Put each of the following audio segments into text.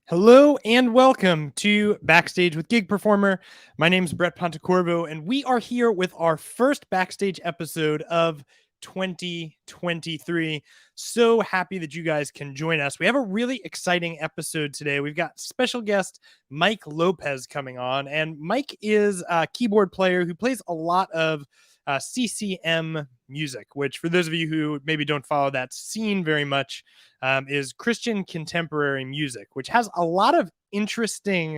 Hello and welcome to Backstage with Gig Performer. My name is Brett Pontecorvo, and we are here with our first Backstage episode of 2023. So happy that you guys can join us. We have a really exciting episode today. We've got special guest Mike Lopez coming on, and Mike is a keyboard player who plays a lot of CCM music, which for those of you who maybe don't follow that scene very much, is Christian contemporary music, which has a lot of interesting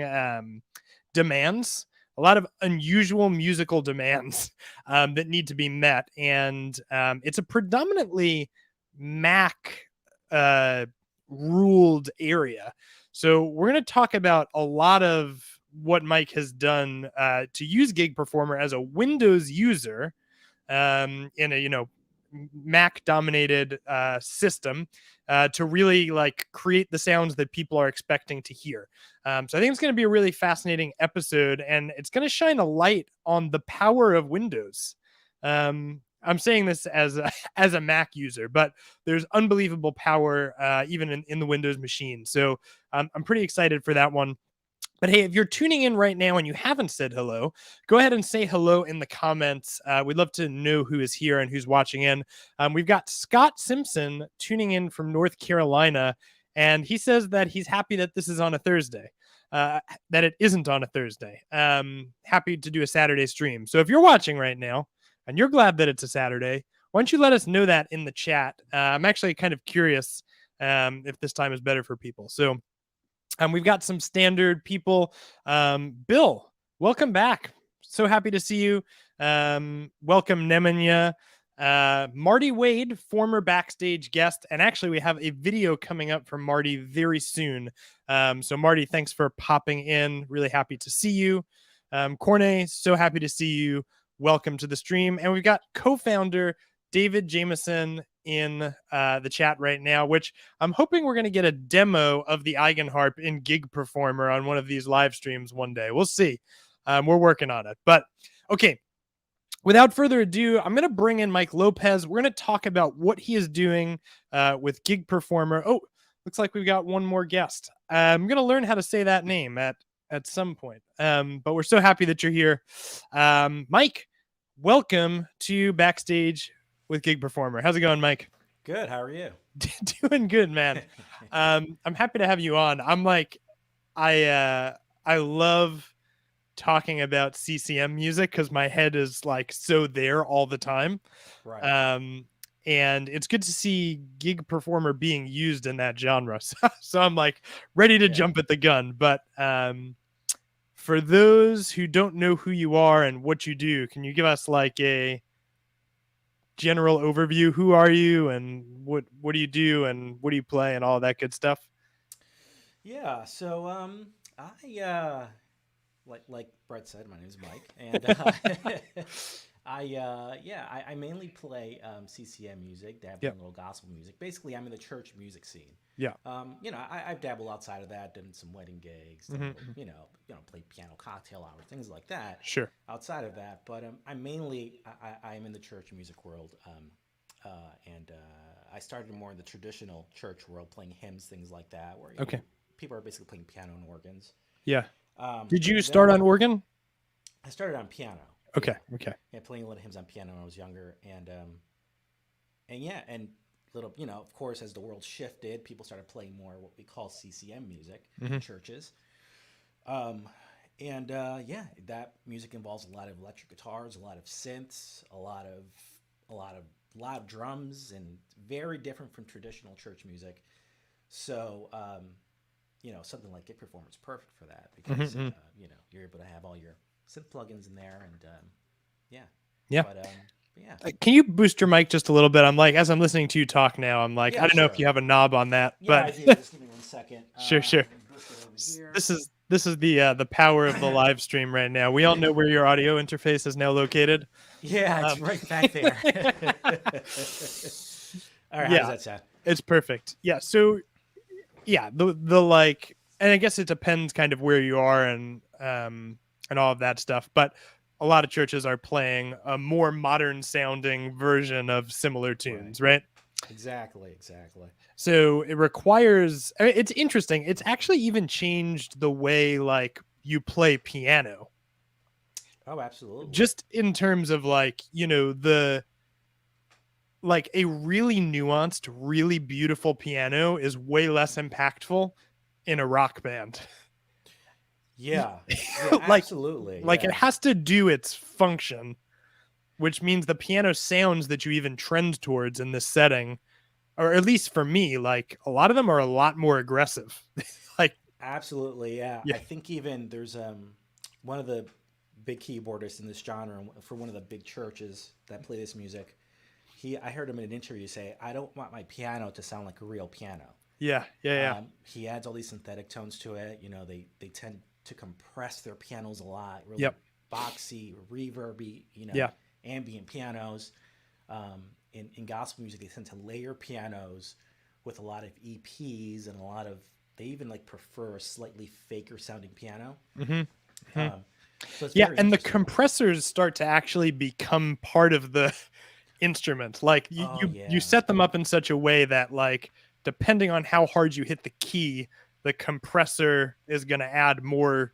demands, a lot of unusual musical demands that need to be met. And it's a predominantly Mac ruled area. So we're going to talk about a lot of what Mike has done to use Gig Performer as a Windows user in a Mac dominated system to really like create the sounds that people are expecting to hear. So I think it's going to be a really fascinating episode, and it's going to shine a light on the power of Windows. I'm saying this as a Mac user, but there's unbelievable power even in the Windows machine. So I'm pretty excited for that one. But hey, if you're tuning in right now and you haven't said hello, go ahead and say hello in the comments. We'd love to know who is here and who's watching in. We've got Scott Simpson tuning in from North Carolina, and he says that he's happy that this is on a Thursday, that it isn't on a Thursday. Happy to do a Saturday stream. So if you're watching right now and you're glad that it's a Saturday, why don't you let us know that in the chat? I'm actually kind of curious if this time is better for people. So we've got some standard people. Bill, welcome back. So happy to see you. Welcome, Nemanja. Marty Wade, former Backstage guest. And actually, we have a video coming up from Marty very soon. So Marty, thanks for popping in. Really happy to see you. Corne, so happy to see you. Welcome to the stream. And we've got co-founder David Jameson in the chat right now, which I'm hoping we're going to get a demo of the Eigenharp in Gig Performer on one of these live streams one day. We'll see. We're working on it. But okay, without further ado, I'm going to bring in Mike Lopez. We're going to talk about what he is doing with Gig Performer. Oh, looks like we've got one more guest. I'm going to learn how to say that name at some point. But we're so happy that you're here. Mike, welcome to Backstage with Gig Performer. How's it going, Mike? Good. How are you? Doing good, man. I'm happy to have you on. I'm like, I love talking about CCM music because my head is like so there all the time. Right. And it's good to see Gig Performer being used in that genre. So I'm like ready to jump at the gun. But for those who don't know who you are and what you do, can you give us like a general overview? Who are you and what do you do and what do you play and all that good stuff? Yeah. So I like Brett said, my name is Mike, and I mainly play CCM music, dabble in a little gospel music. Basically, I'm in the church music scene. Yeah. I've dabbled outside of that, done some wedding gigs, played piano cocktail hour, things like that. Sure. Outside of that, but I'm mainly I'm in the church music world, and I started more in the traditional church world, playing hymns, things like that, where people are basically playing piano and organs. Yeah. Did you start on organ? I started on piano. Okay. Yeah. Okay. Yeah, playing a lot of hymns on piano when I was younger, and little, of course, as the world shifted, people started playing more what we call CCM music in churches. That music involves a lot of electric guitars, a lot of synths, a lot of loud drums, and very different from traditional church music. So, something like Gig Performer is perfect for that because you're able to have all your synth plugins in there, and yeah. But can you boost your mic just a little bit? I'm like, as I'm listening to you talk now, I'm like, I don't know if you have a knob on that, but I do. Just give me 1 second. Sure. This is the power of the live stream right now. We all know where your audio interface is now located. Yeah, it's right back there. All right, how does that sound? It's perfect. Yeah. So yeah, the like, and I guess it depends kind of where you are and all of that stuff, but a lot of churches are playing a more modern sounding version of similar tunes, right? Exactly, exactly. So it requires, I mean, it's interesting. It's actually even changed the way like you play piano, Oh, absolutely. just in terms of like, the like a really nuanced, really beautiful piano is way less impactful in a rock band. Yeah. Yeah, like absolutely. like it Yeah. has to do its function, which means the piano sounds that you even trend towards in this setting, or at least for me, like a lot of them are a lot more aggressive. like Absolutely. Yeah. yeah, I think even there's one of the big keyboardists in this genre for one of the big churches that play this music. I heard him in an interview say, "I don't want my piano to sound like a real piano." yeah, yeah, yeah. He adds all these synthetic tones to it. You know, they tend to compress their pianos a lot, really Yep. boxy, reverby, Yeah. ambient pianos. In gospel music, they tend to layer pianos with a lot of EPs and a lot of. They even like prefer a slightly faker sounding piano. hmm hmm Um, so it's Yeah, very and the interesting. compressors start to actually become part of the instrument. Like you, Oh you yeah. set them up in such a way that like depending on how hard you hit the key, the compressor is going to add more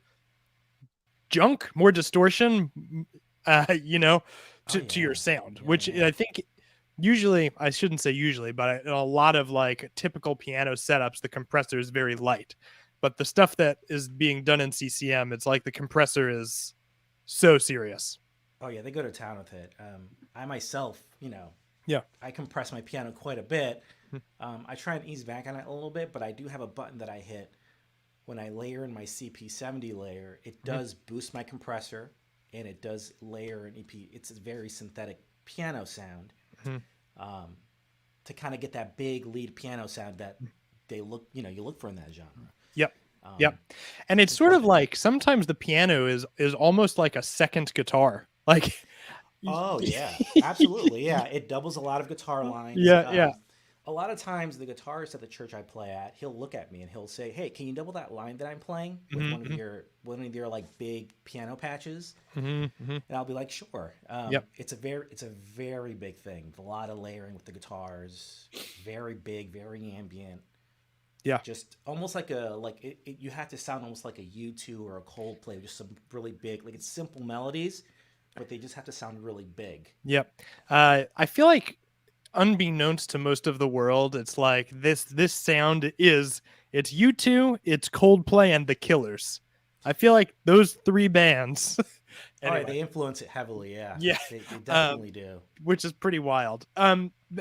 junk, more distortion, you know, Oh to your yeah. sound, Yeah which yeah. I think usually, I shouldn't say usually, but in a lot of like typical piano setups, the compressor is very light. But the stuff that is being done in CCM, it's like the compressor is so serious. Oh yeah. They go to town with it. I myself, Yeah. I compress my piano quite a bit. I try and ease back on it a little bit, but I do have a button that I hit when I layer in my CP70 layer. It Mhm. does boost my compressor and it does layer an EP. It's a very synthetic piano sound Mhm. um, to kind of get that big lead piano sound that you look for in that genre. Yep. Um, Yep. And it's it's sort of perfect. like sometimes the piano is almost like a second guitar. Like Oh yeah, absolutely. Yeah, it doubles a lot of guitar lines. yeah, yeah. A lot of times, the guitarist at the church I play at, he'll look at me and he'll say, "Hey, can you double that line that I'm playing with hmm one of your like big piano patches?" hmm hmm And I'll be like, "Sure." Yep. It's a very big thing. A lot of layering with the guitars, very big, very ambient. Yeah. Just almost like you have to sound almost like a U2 or a Coldplay, just some really big, like it's simple melodies, but they just have to sound really big. Yep. I feel like unbeknownst to most of the world, it's like this sound is it's U2, it's Coldplay, and the Killers. I feel like those three bands. All right, anyway, they influence it heavily. Yeah, yeah, they um, definitely do. which is pretty wild.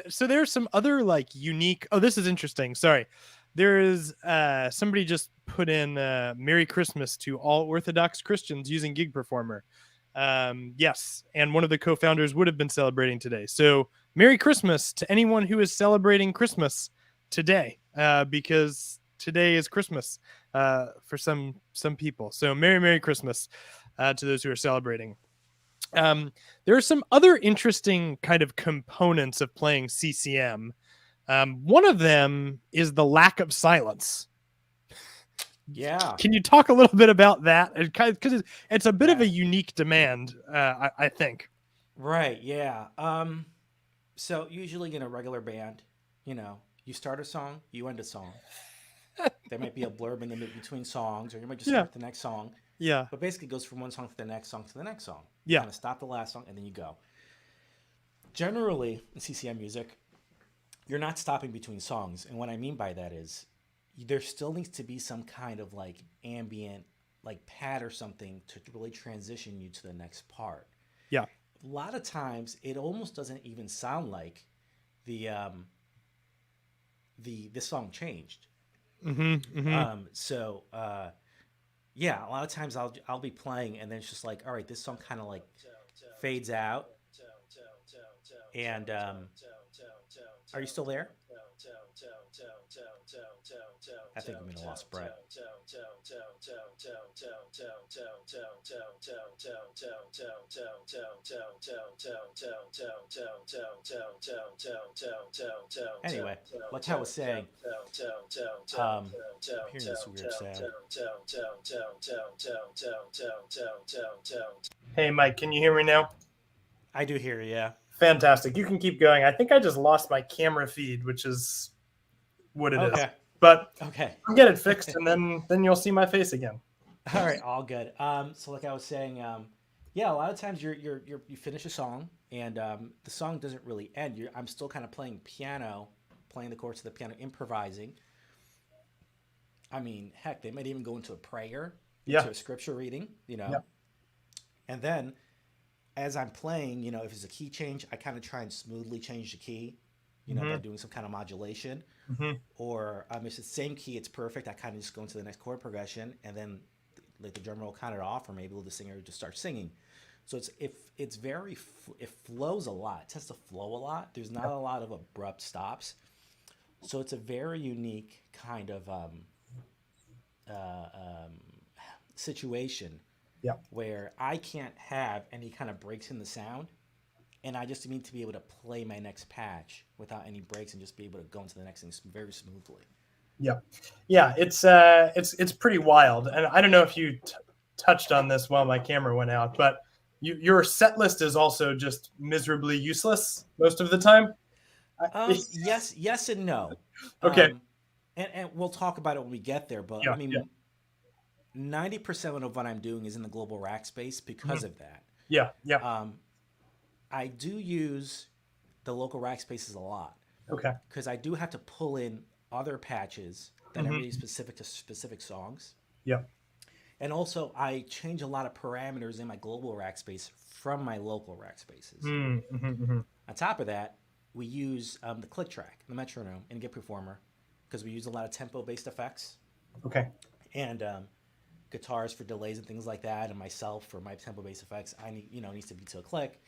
So there's some other like unique. Oh, this is interesting. Sorry, there is somebody just put in "Merry Christmas" to all Orthodox Christians using Gig Performer. Yes, and one of the co-founders would have been celebrating today. So Merry Christmas to anyone who is celebrating Christmas today, because today is Christmas for some people. So Merry Christmas to those who are celebrating. Um, there are some other interesting kind of components of playing CCM. One of them is the lack of silence. Yeah, Can you talk a little bit about that? Because it's a bit of a that unique demand, I think. right. Yeah. So usually in a regular band, you start a song, you end a song. There might be a blurb in the between songs, or you might just Yeah, start the next song. yeah, But basically, it goes from one song to the next song to the next song. You yeah. kind of stop the last song and then you go. Generally, in CCM music, you're not stopping between songs, and what I mean by that is there still needs to be some kind of like ambient like pad or something to really transition you to the next part. Yeah. A lot of times it almost doesn't even sound like the this song changed. Mm-hmm. Mm-hmm. So yeah, a lot of times I'll be playing and then it's just like, all right, this song kind of like fades out. And are you still there? I think we may have lost Brett. Anyway, like I was saying, I'm hearing this weird sound. Hey, Mike, can you hear me now? I do hear you. Yeah. Fantastic. You can keep going. I think I just lost my camera feed, which is what it is. Okay. But Okay. I'll get it fixed, and then you'll see my face again. All right, all good. So like I was saying, yeah, a lot of times you finish a song and the song doesn't really end. I'm still kind of playing piano, playing the chords of the piano, improvising. I mean, heck, they might even go into a prayer, Yeah. into a scripture reading, Yeah. and then as I'm playing, if it's a key change, I kind of try and smoothly change the key, by doing some kind of modulation. Mm-hmm. Or if it's the same key, it's perfect. I kind of just go into the next chord progression, and then like the drummer will count it off, or maybe the singer just start singing. So it flows a lot. It tends to flow a lot. There's not a lot of abrupt stops. So it's a very unique kind of situation Yeah. where I can't have any kind of breaks in the sound, and I just need to be able to play my next patch without any breaks and just be able to go into the next thing very smoothly. Yeah. Yeah. It's pretty wild, and I don't know if you touched on this while my camera went out, but your set list is also just miserably useless most of the time. Yes and no. Okay. And we'll talk about it when we get there. But Yeah. I Yeah. mean, 90% of what I'm doing is in the global Rackspace because of that. Yeah. Yeah. I do use the local Rackspaces a lot Okay. because I do have to pull in other patches that are really specific to specific songs. Yeah. And also, I change a lot of parameters in my global Rackspace from my local Rackspaces. On top of that, we use the click track, the metronome, in Git Performer because we use a lot of tempo-based effects. Okay. And guitars for delays and things like that, and myself for my tempo-based effects. I need, needs to be to a click.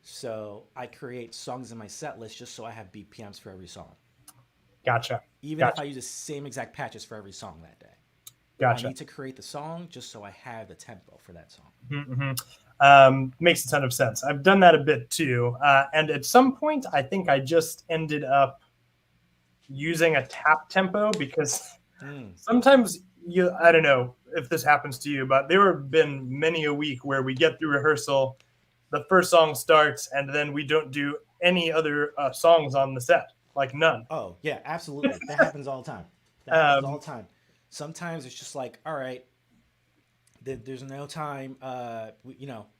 So I create songs in my set list just so I have BPMs for every song. Gotcha. Even if I use the same exact patches for every song that day. Gotcha. I need to create the song just so I have the tempo for that song. Makes a ton of sense. I've done that a bit too. And at some point, I think I just ended up using a tap tempo because sometimes I don't know if this happens to you, but there have been many a week where we get through rehearsal, the first song starts, and then we don't do any other songs on the set, like none. Oh, yeah, absolutely. That happens all the time. That happens all the time. Sometimes it's just like, all right, there's no time.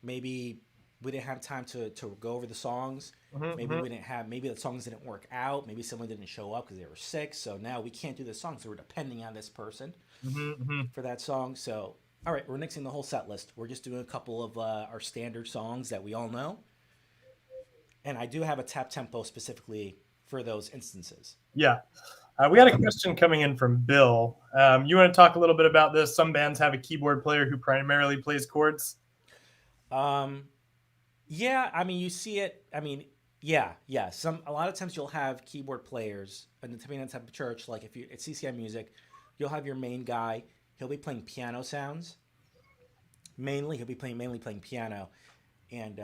Maybe we didn't have time to go over the songs. Maybe the songs didn't work out. Maybe someone didn't show up because they were sick. So now we can't do this song. So we're depending on this person for that song. So, all right, we're nixing the whole set list. We're just doing a couple of our standard songs that we all know. And I do have a tap tempo specifically for those instances. Yeah. We got a question coming in from Bill. You want to talk a little bit about this? Some bands have a keyboard player who primarily plays chords. Yeah, I mean, you see it. I mean, yeah. A lot of times you'll have keyboard players, and depending on the type of church, like if you at CCI Music, you'll have your main guy. He'll be playing piano sounds. He'll be mainly playing piano, and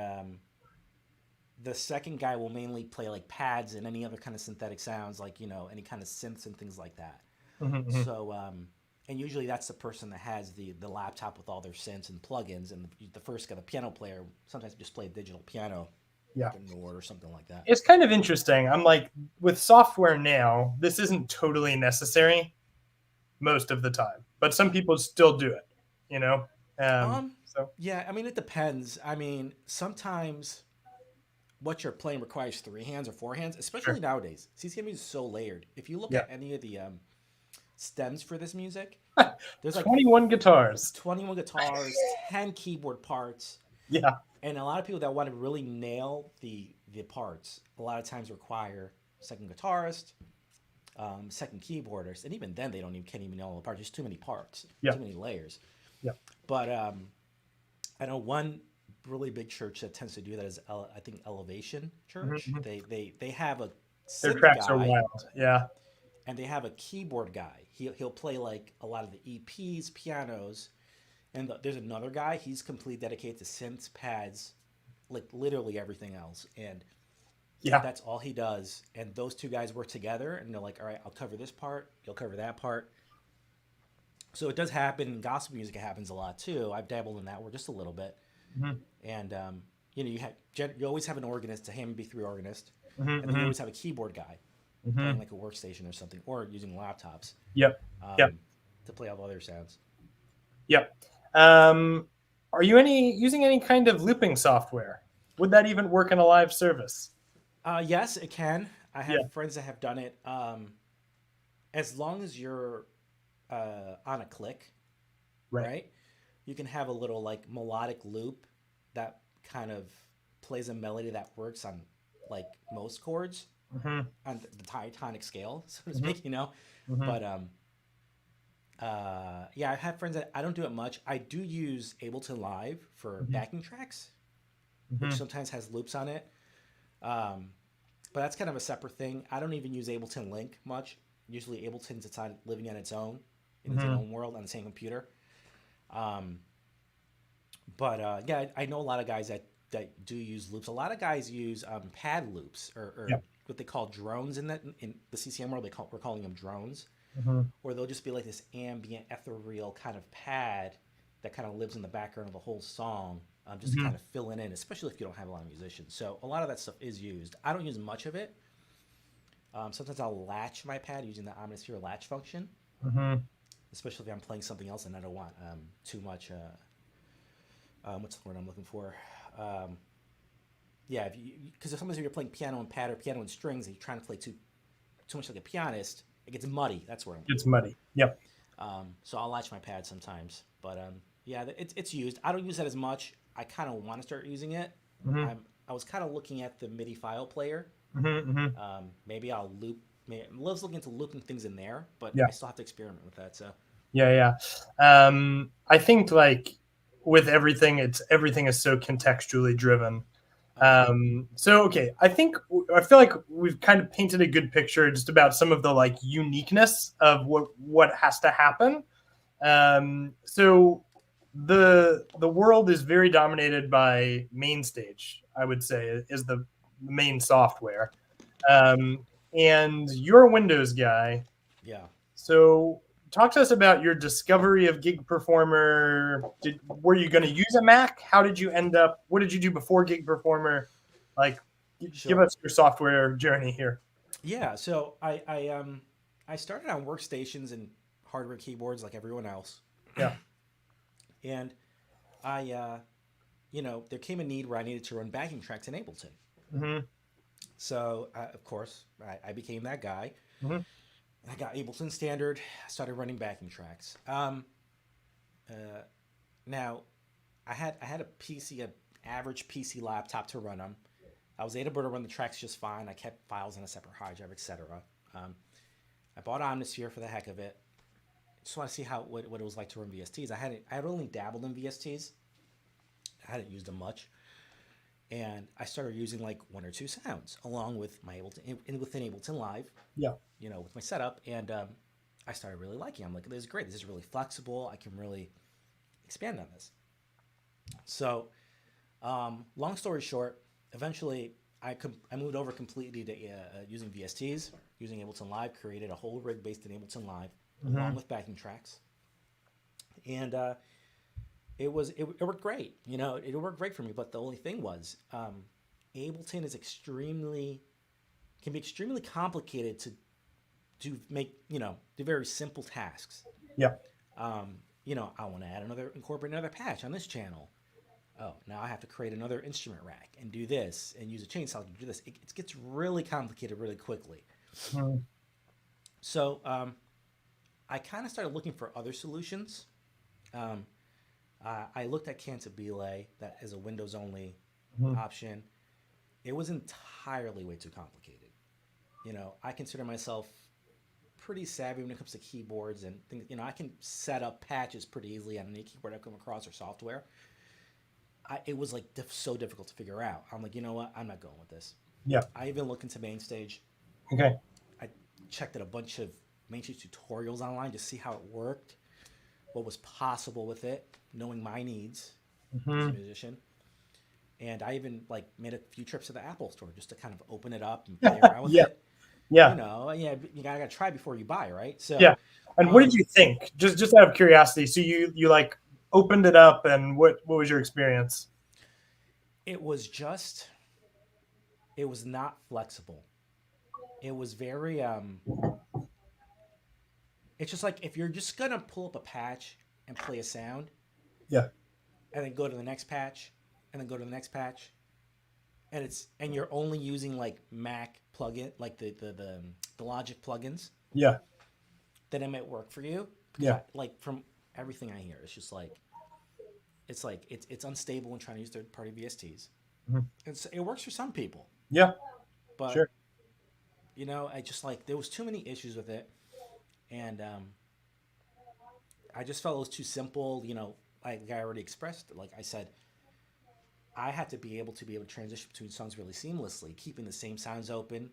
the second guy will mainly play like pads and any other kind of synthetic sounds, like any kind of synths and things like that. So, and usually that's the person that has the laptop with all their synths and plugins, and the first guy, the piano player, sometimes just play digital piano, like a Nord or something like that. It's kind of interesting. I'm like, with software now, this isn't totally necessary most of the time, but some people still do it. So yeah, I mean, it depends. I mean, sometimes what you're playing requires 3 hands or 4 hands, especially nowadays. CCM is so layered. If you look at any of the stems for this music, there's like 21 guitars, 10 keyboard parts. Yeah. And a lot of people that want to really nail the parts, a lot of times require second guitarist, second keyboardist, and even then they can't even nail all the parts. There's too many parts, too many layers. Yeah. But I know one really big church that tends to do that is I think Elevation Church. They have a their synth tracks guy, are wild. Yeah. and they have a keyboard guy. He'll play like a lot of the EPs, pianos, and there's another guy. He's completely dedicated to synths, pads, like literally everything else, and that's all he does. And those two guys work together, and they're like, all right, I'll cover this part, you'll cover that part. So it does happen in gospel music. It happens a lot too. I've dabbled in that world just a little bit. And you always have an organist, a Hammond B3 organist, Mm-hmm, and then you mm-hmm, always have a keyboard guy mm-hmm. playing like a workstation or something, or using laptops Yep. Yep. um, to play all the other sounds. Yep. Are you using any kind of looping software? Would that even work in a live service? Yes, it can. I have Yeah. friends that have done it. As long as you're on a click, Right. right? You can have a little like melodic loop that kind of plays a melody that works on like most chords Mm-hmm, on the diatonic scale, so to mm-hmm, speak, you know. mm-hmm, But yeah, I have friends that I don't do it much. I do use Ableton Live for mm-hmm, backing tracks, which mm-hmm. sometimes has loops on it. Um, but that's kind of a separate thing. I don't even use Ableton Link much. Usually, Ableton's it's on living on its own in its Mm-hmm. own world on the same computer. Um, but yeah, I know a lot of guys that do use loops. A lot of guys use pad loops or Yep. what they call drones in the CCM world. We're calling them drones, Mm-hmm, or they'll just be like this ambient, ethereal kind of pad that kind of lives in the background of the whole song, just to mm-hmm, kind of fill it in, especially if you don't have a lot of musicians. So a lot of that stuff is used. I don't use much of it. Sometimes I'll latch my pad using the Omnisphere latch function, mm-hmm. especially if I'm playing something else and I don't want too much. What's the word I'm looking for? Um, yeah, because sometimes if you're playing piano and pad or piano and strings and you're trying to play too much like a pianist, it gets muddy. That's where I'm looking It's for. muddy. Yep. So I'll latch my pad sometimes, but yeah, it's used. I don't use that as much. I kind of want to start using it. Mm-hmm, I was kind of looking at the MIDI file player. mm-hmm, mm-hmm. Maybe I'll loop. I was looking into looping things in there, but Yeah. I still have to experiment with that. So Yeah. Yeah. I think like with everything is so contextually driven. yeah, So okay, I feel like we've kind of painted a good picture just about some of the like uniqueness of what has to happen. So the world is very dominated by MainStage, I would say, is the main software. Um, and you're a Windows guy, yeah, so talk to us about your discovery of Gig Performer. Were you going to use a Mac? How did you end up? What did you do before Gig Performer? Like, give sure. us your software journey here. Yeah, so I started on workstations and hardware keyboards like everyone else, Yeah. and there came a need where I needed to run backing tracks in Ableton. Mm-hmm. So of course I became that guy. Mm-hmm. I got Ableton Standard. Started running backing tracks. Uh, Now I had a PC, an average PC laptop to run them. I was able to run the tracks just fine. I kept files on a separate hard drive, etc. Um, I bought Omnisphere for the heck of it. Just want to see what it was like to run VSTs. I had only dabbled in VSTs. I hadn't used them much, and I started using like one or two sounds along with my within Ableton Live, Yeah. with my setup, and I started really liking it. I'm like, this is great. This is really flexible. I can really expand on this. So, long story short, eventually I moved over completely to using VSTs, using Ableton Live, created a whole rig based in Ableton Live, Mm-hmm. along with backing tracks, and it worked great. It worked great for me. But the only thing was, Ableton is can be extremely complicated to do very simple tasks. Yeah. I want to incorporate another patch on this channel. Oh, now I have to create another instrument rack and do this and use a chainsaw to do this. It gets really complicated really quickly. Mm-hmm. So I kind of started looking for other solutions. Um, I looked at Cantabile, that is a Windows only option. It was entirely way too complicated. I consider myself pretty savvy when it comes to keyboards and things. I can set up patches pretty easily on any keyboard I come across or software. It was like so difficult to figure out. I'm like, you know what? I'm not going with this. Yeah. I even looked into MainStage. Okay. I checked out a bunch of MainStage tutorials online to see how it worked, what was possible with it, knowing my needs as a Mm-hmm. musician. And I even made a few trips to the Apple store just to kind of open it up and play around with Yeah. it. Yeah. Yeah, you gotta try before you buy, right? So, Yeah. And what did you think? Just out of curiosity. So you like opened it up, and what was your experience? it was just, it was not flexible. It was very, it's just like if you're just gonna pull up a patch and play a sound, Yeah. and then go to the next patch, and then go to the next patch, and you're only using like Mac plugin, like the Logic plugins, Yeah. then it might work for you. Because Yeah. like from everything I hear, it's just like it's unstable when trying to use third party VSTs. Mhm. It works for some people, Yeah. but Sure. I just like there was too many issues with it, and I just felt it was too simple. Like I already expressed, like I said, I had to be able to transition between songs really seamlessly, keeping the same sounds open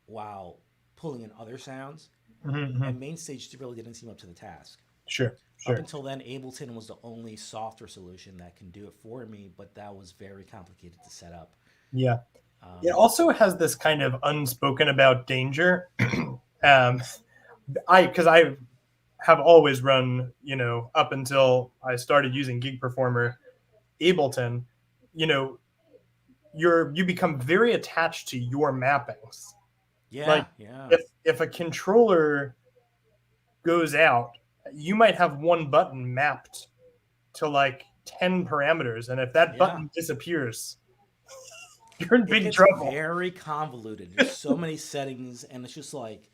while pulling in other sounds. Mm-hmm. And Mainstage really didn't seem up to the task. Sure. Up Sure. until then, Ableton was the only software solution that can do it for me, but that was very complicated to set up. Yeah. It also has this kind of unspoken about danger. Because I have always run, up until I started using Gig Performer, Ableton, you know, you become very attached to your mappings. Yeah, Like yeah, if a controller goes out, you might have one button mapped to like 10 parameters, and if that yeah. button disappears, you're in It big gets trouble. very convoluted. There's so many settings, and it's just like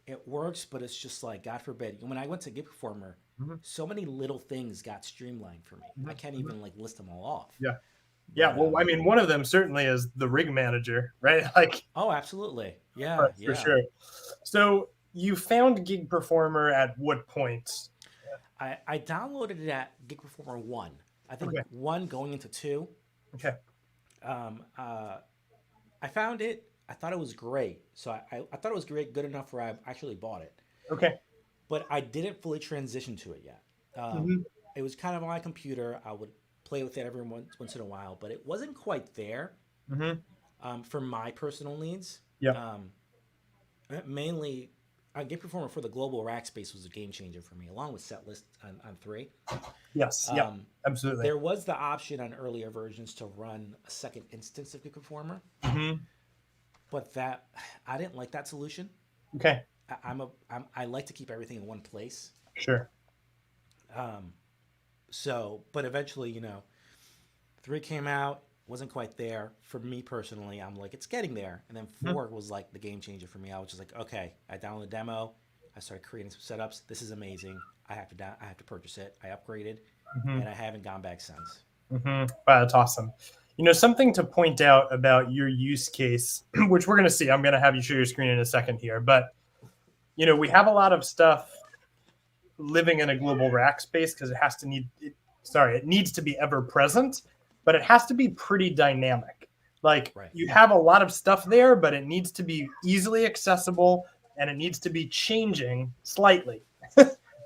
it works, but it's just like God forbid. When I went to Gig Performer, Mhm. so many little things got streamlined for me. I Mhm. can't even like list them all off. Yeah. Yeah, But well, I mean, one of them certainly is the rig manager, right? Like, oh, absolutely, yeah, for yeah. sure. So you found Gig Performer at what point? I downloaded it at Gig Performer 1. I think Okay. 1 going into 2. Okay. Um, uh, I found it. I thought it was great. So I thought it was great, good enough where I actually bought it. Okay. But I didn't fully transition to it yet. Hmm. It was kind of on my computer. I would play with it every once in a while, but it wasn't quite there Hmm. for my personal needs. Yeah. Mainly, Gig Performer for the Global Rackspace was a game changer for me, along with Setlist on 3. Yes. Yeah. Absolutely. There was the option on earlier versions to run a second instance of Gig Performer, Hmm. but that I didn't like that solution. Okay. I like to keep everything in one place. Sure. But eventually, 3 came out, wasn't quite there for me personally. I'm like, it's getting there, and then 4 was like the game changer for me. I was just like, okay, I downloaded the demo, I started creating some setups. This is amazing. I have to purchase it. I upgraded, and I haven't gone back since. Wow, that's awesome. Something to point out about your use case, which we're going to see. I'm going to have you share your screen in a second here, but we have a lot of stuff living in a global rack space because it needs to be ever present, but it has to be pretty dynamic. Like Right. you have a lot of stuff there, but it needs to be easily accessible and it needs to be changing slightly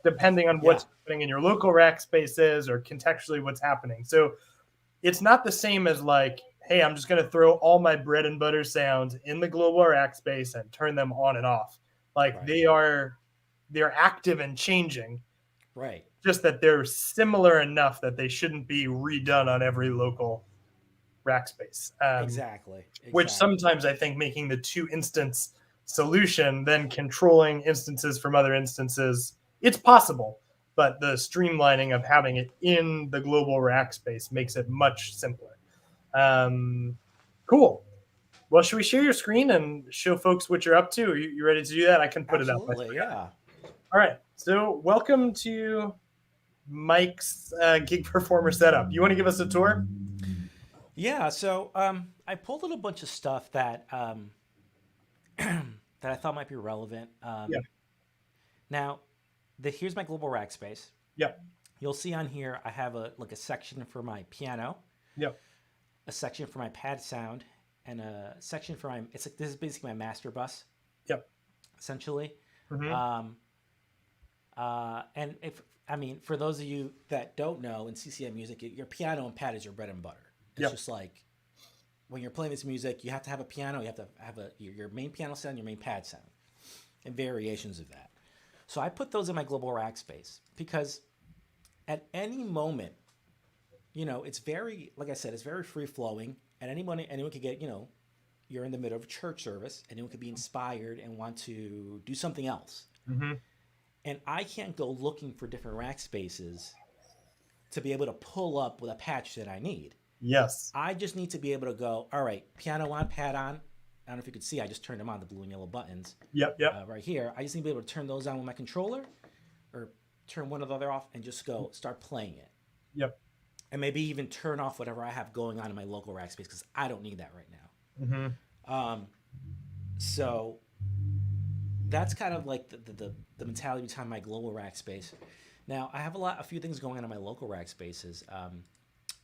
depending on what's happening in your local rack spaces or contextually what's happening. So it's not the same as like, hey, I'm just going to throw all my bread and butter sounds in the global rack space and turn them on and off. Like Right. they're active and changing. Right. Just that they're similar enough that they shouldn't be redone on every local rack space. Exactly. Which sometimes I think making the 2-instance solution, then controlling instances from other instances, it's possible. But the streamlining of having it in the global rack space makes it much simpler. Cool. Well, should we share your screen and show folks what you're up to? Are you ready to do that? I can put Absolutely, it up. yeah. All right. So welcome to Mike's Gig Performer setup. You want to give us a tour? Yeah, so I pulled in a bunch of stuff that that I thought might be relevant. Yeah. Now, here's my global rack space. Yep. You'll see on here I have a section for my piano. Yep. A section for my pad sound, and a section for my. This is basically my master bus. Yep. Essentially. Mm-hmm. And for those of you that don't know, in CCM music, your piano and pad is your bread and butter. It's just like when you're playing this music, you have to have a piano, you have to have your main piano sound, your main pad sound, and variations of that. So I put those in my global rack space because at any moment it's very, like I said, it's very free flowing, and anyone could get, you're in the middle of a church service, anyone could be inspired and want to do something else. Mm-hmm. And I can't go looking for different rack spaces to be able to pull up with a patch that I need. Yes. I just need to be able to go, all right, piano on, pad on. I don't know if you could see, I just turned them on, the blue and yellow buttons. Yep. Right here. I just need to be able to turn those on with my controller, or turn one or the other off, and just go start playing it. Yep. And maybe even turn off whatever I have going on in my local rack space, because I don't need that right now. Mm-hmm. So that's kind of like the mentality behind my global rack space. Now, I have a few things going on in my local rack spaces,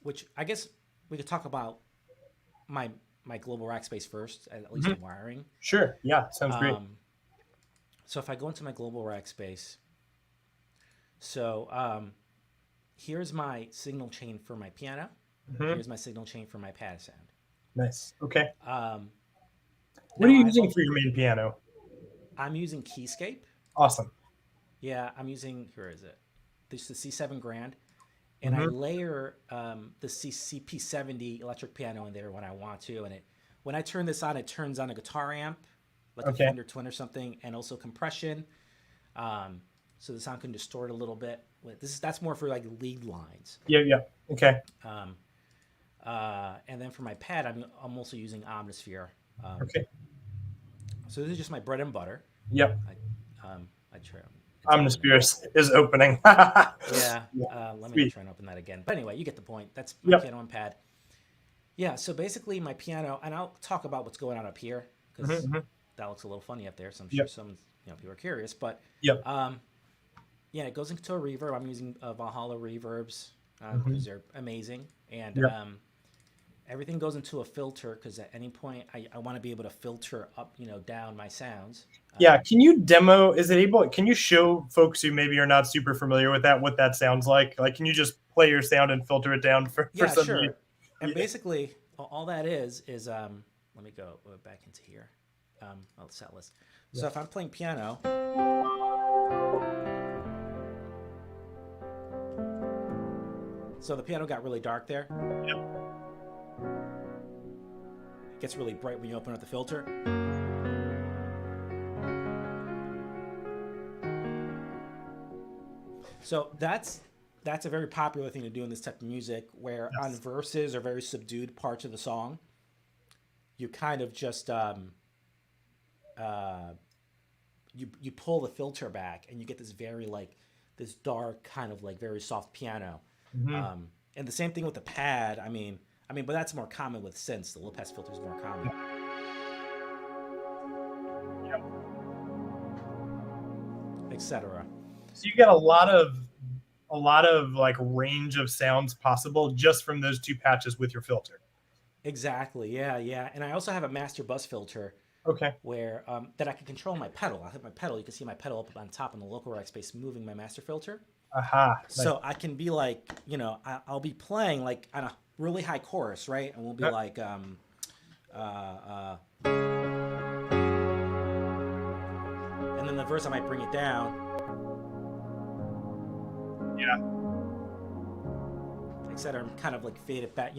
which I guess we could talk about my global rack space first, at least the wiring. Sure. Yeah. Sounds great. So if I go into my global rack space, so here's my signal chain for my piano. Here's my signal chain for my pad sound. Nice. Okay. What are you using for your main piano? I'm using Keyscape. Awesome. Yeah, I'm using, here is it? This is the C7 Grand. And I layer the CP70 electric piano in there when I want to. And when I turn this on, it turns on a guitar amp, like a Fender Twin or something, and also compression. So the sound can distort a little bit. That's more for like lead lines. Yeah. Okay. And then for my pad, I'm also using Omnisphere. Okay. So this is just my bread and butter. Yep. I try. Omnisphere is opening. Yeah. Let me try and open that again. But anyway, you get the point. That's my piano and pad. Yeah. So basically, my piano, and I'll talk about what's going on up here, because that looks a little funny up there. So I'm sure some people are curious. But yeah, it goes into a reverb. I'm using Valhalla reverbs because they're amazing, and everything goes into a filter, because at any point I want to be able to filter up, down my sounds. Yeah. Can you demo? Can you show folks who maybe are not super familiar with that, what that sounds like? Like, can you just play your sound and filter it down for some sure. of you? And basically all that is let me go back into here. Set list. So if I'm playing piano, so the piano got really dark there. Yep. It gets really bright when you open up the filter. So that's a very popular thing to do in this type of music, where on verses or very subdued parts of the song, you kind of just you pull the filter back, and you get this very this dark kind of very soft piano. And the same thing with the pad. I mean, but that's more common with synths. The Lopez filter is more common. Yep. Etc. So you get a lot of range of sounds possible just from those two patches with your filter. Exactly. Yeah. And I also have a master bus filter. Okay. Where that I can control my pedal. I have my pedal. You can see my pedal up on top in the local rack space, moving my master filter. Aha. So I can be I'll be playing on a really high chorus, right? And we'll be and then the verse I might bring it down. Yeah. Etc. I'm kind of fade it back,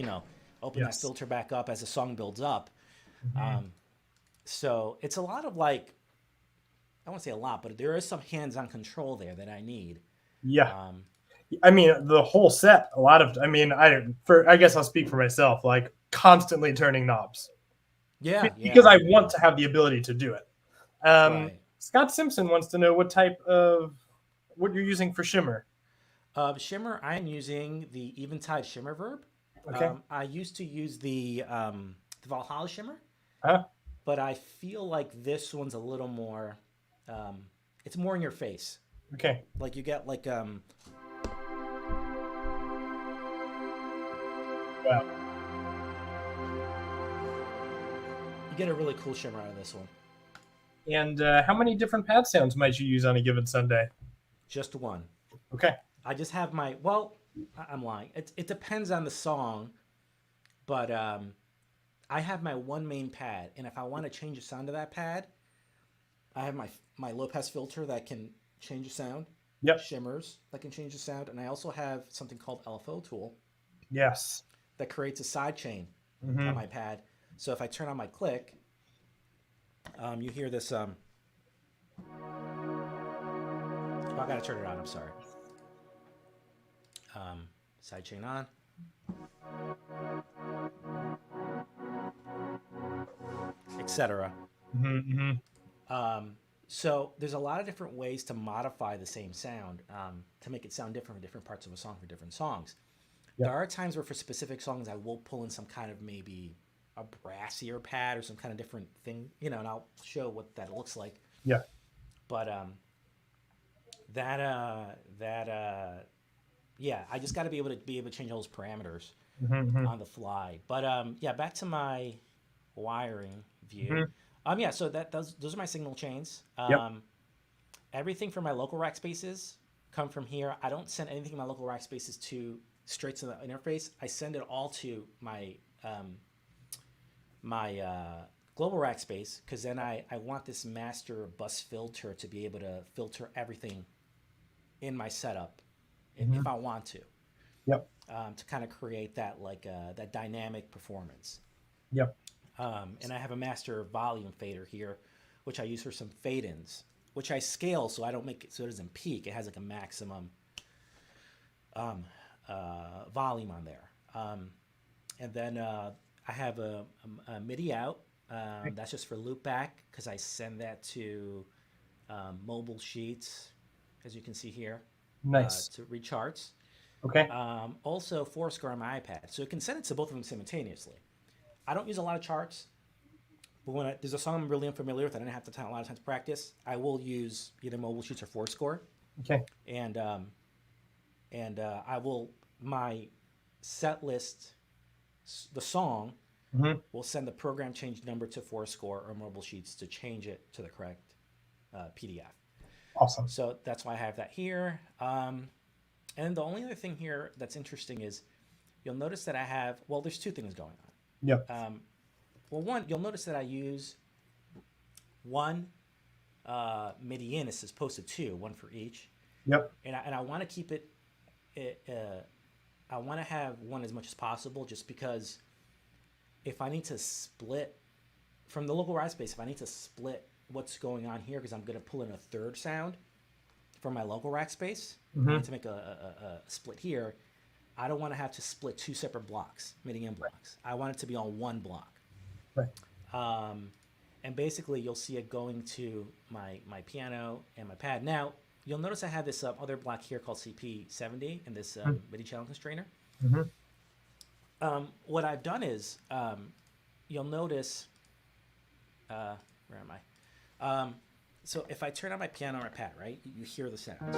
open that filter back up as the song builds up. So it's a lot of I won't say a lot, but there is some hands-on control there that I need. Yeah. The whole set, I guess I'll speak for myself, constantly turning knobs. Yeah. Because I want to have the ability to do it. Right. Scott Simpson wants to know what you're using for shimmer. Shimmer, I'm using the Eventide shimmer verb. Okay. I used to use the Valhalla shimmer. But I feel like this one's a little more, it's more in your face. Okay. You get Wow. You get a really cool shimmer out of this one. And how many different pad sounds might you use on a given Sunday? Just one. Okay. I just have I'm lying. It depends on the song, but I have my one main pad, and if I want to change the sound of that pad, I have my Lopez filter that can change the sound. Yep. Shimmers that can change the sound, and I also have something called LFO tool Yes. that creates a sidechain Mm-hmm. on my pad. So if I turn on my click, you hear this. Oh, I gotta turn it on. I'm sorry. Sidechain on. Etc. Mm-hmm. So there's a lot of different ways to modify the same sound to make it sound different for different parts of a song for different songs. Yep. There are times where for specific songs I will pull in some kind of maybe a brassier pad or some kind of different thing, and I'll show what that looks like. Yeah. But yeah, I just got to be able to change all those parameters Mm-hmm. on the fly. But yeah, back to my wiring view. Mm-hmm. Yeah, so those are my signal chains. Yep. Everything from my local Rackspaces come from here. I don't send anything in my local Rackspaces straight to the interface. I send it all to my global Rackspace, because then I want this master bus filter to be able to filter everything in my setup if I want to. Yep. To kind of create that that dynamic performance. Yep. And I have a master volume fader here, which I use for some fade-ins, which I scale so I don't make it so it doesn't peak. It has like a maximum volume on there. And then I have a MIDI out. That's just for loopback, because I send that to mobile sheets, as you can see here. Nice. To read charts. Okay. Also Foursquare on my iPad, so it can send it to both of them simultaneously. I don't use a lot of charts, but when there's a song I'm really unfamiliar with, I don't have a lot of time to practice, I will use either mobile sheets or Foursquare. Okay. And I will, my set list, the song, will send the program change number to Foursquare or mobile sheets to change it to the correct PDF. Awesome. So that's why I have that here. And the only other thing here that's interesting is you'll notice that I have, well, there's two things going on. Yep. Well, one, you'll notice that I use one MIDI in as opposed to two, one for each. Yep. And I want to keep it, I want to have one as much as possible, just because if I need to split from the local Rackspace, if I need to split what's going on here, because I'm going to pull in a third sound from my local Rackspace, I need to make a split here. I don't want to have to split two separate blocks, MIDI in blocks. I want it to be on one block. Right. And basically, you'll see it going to my piano and my pad. Now, you'll notice I have this other block here called CP70 and this MIDI channel constrainer. What I've done is, you'll notice, where am I? So if I turn on my piano or my pad, right, you hear the sounds.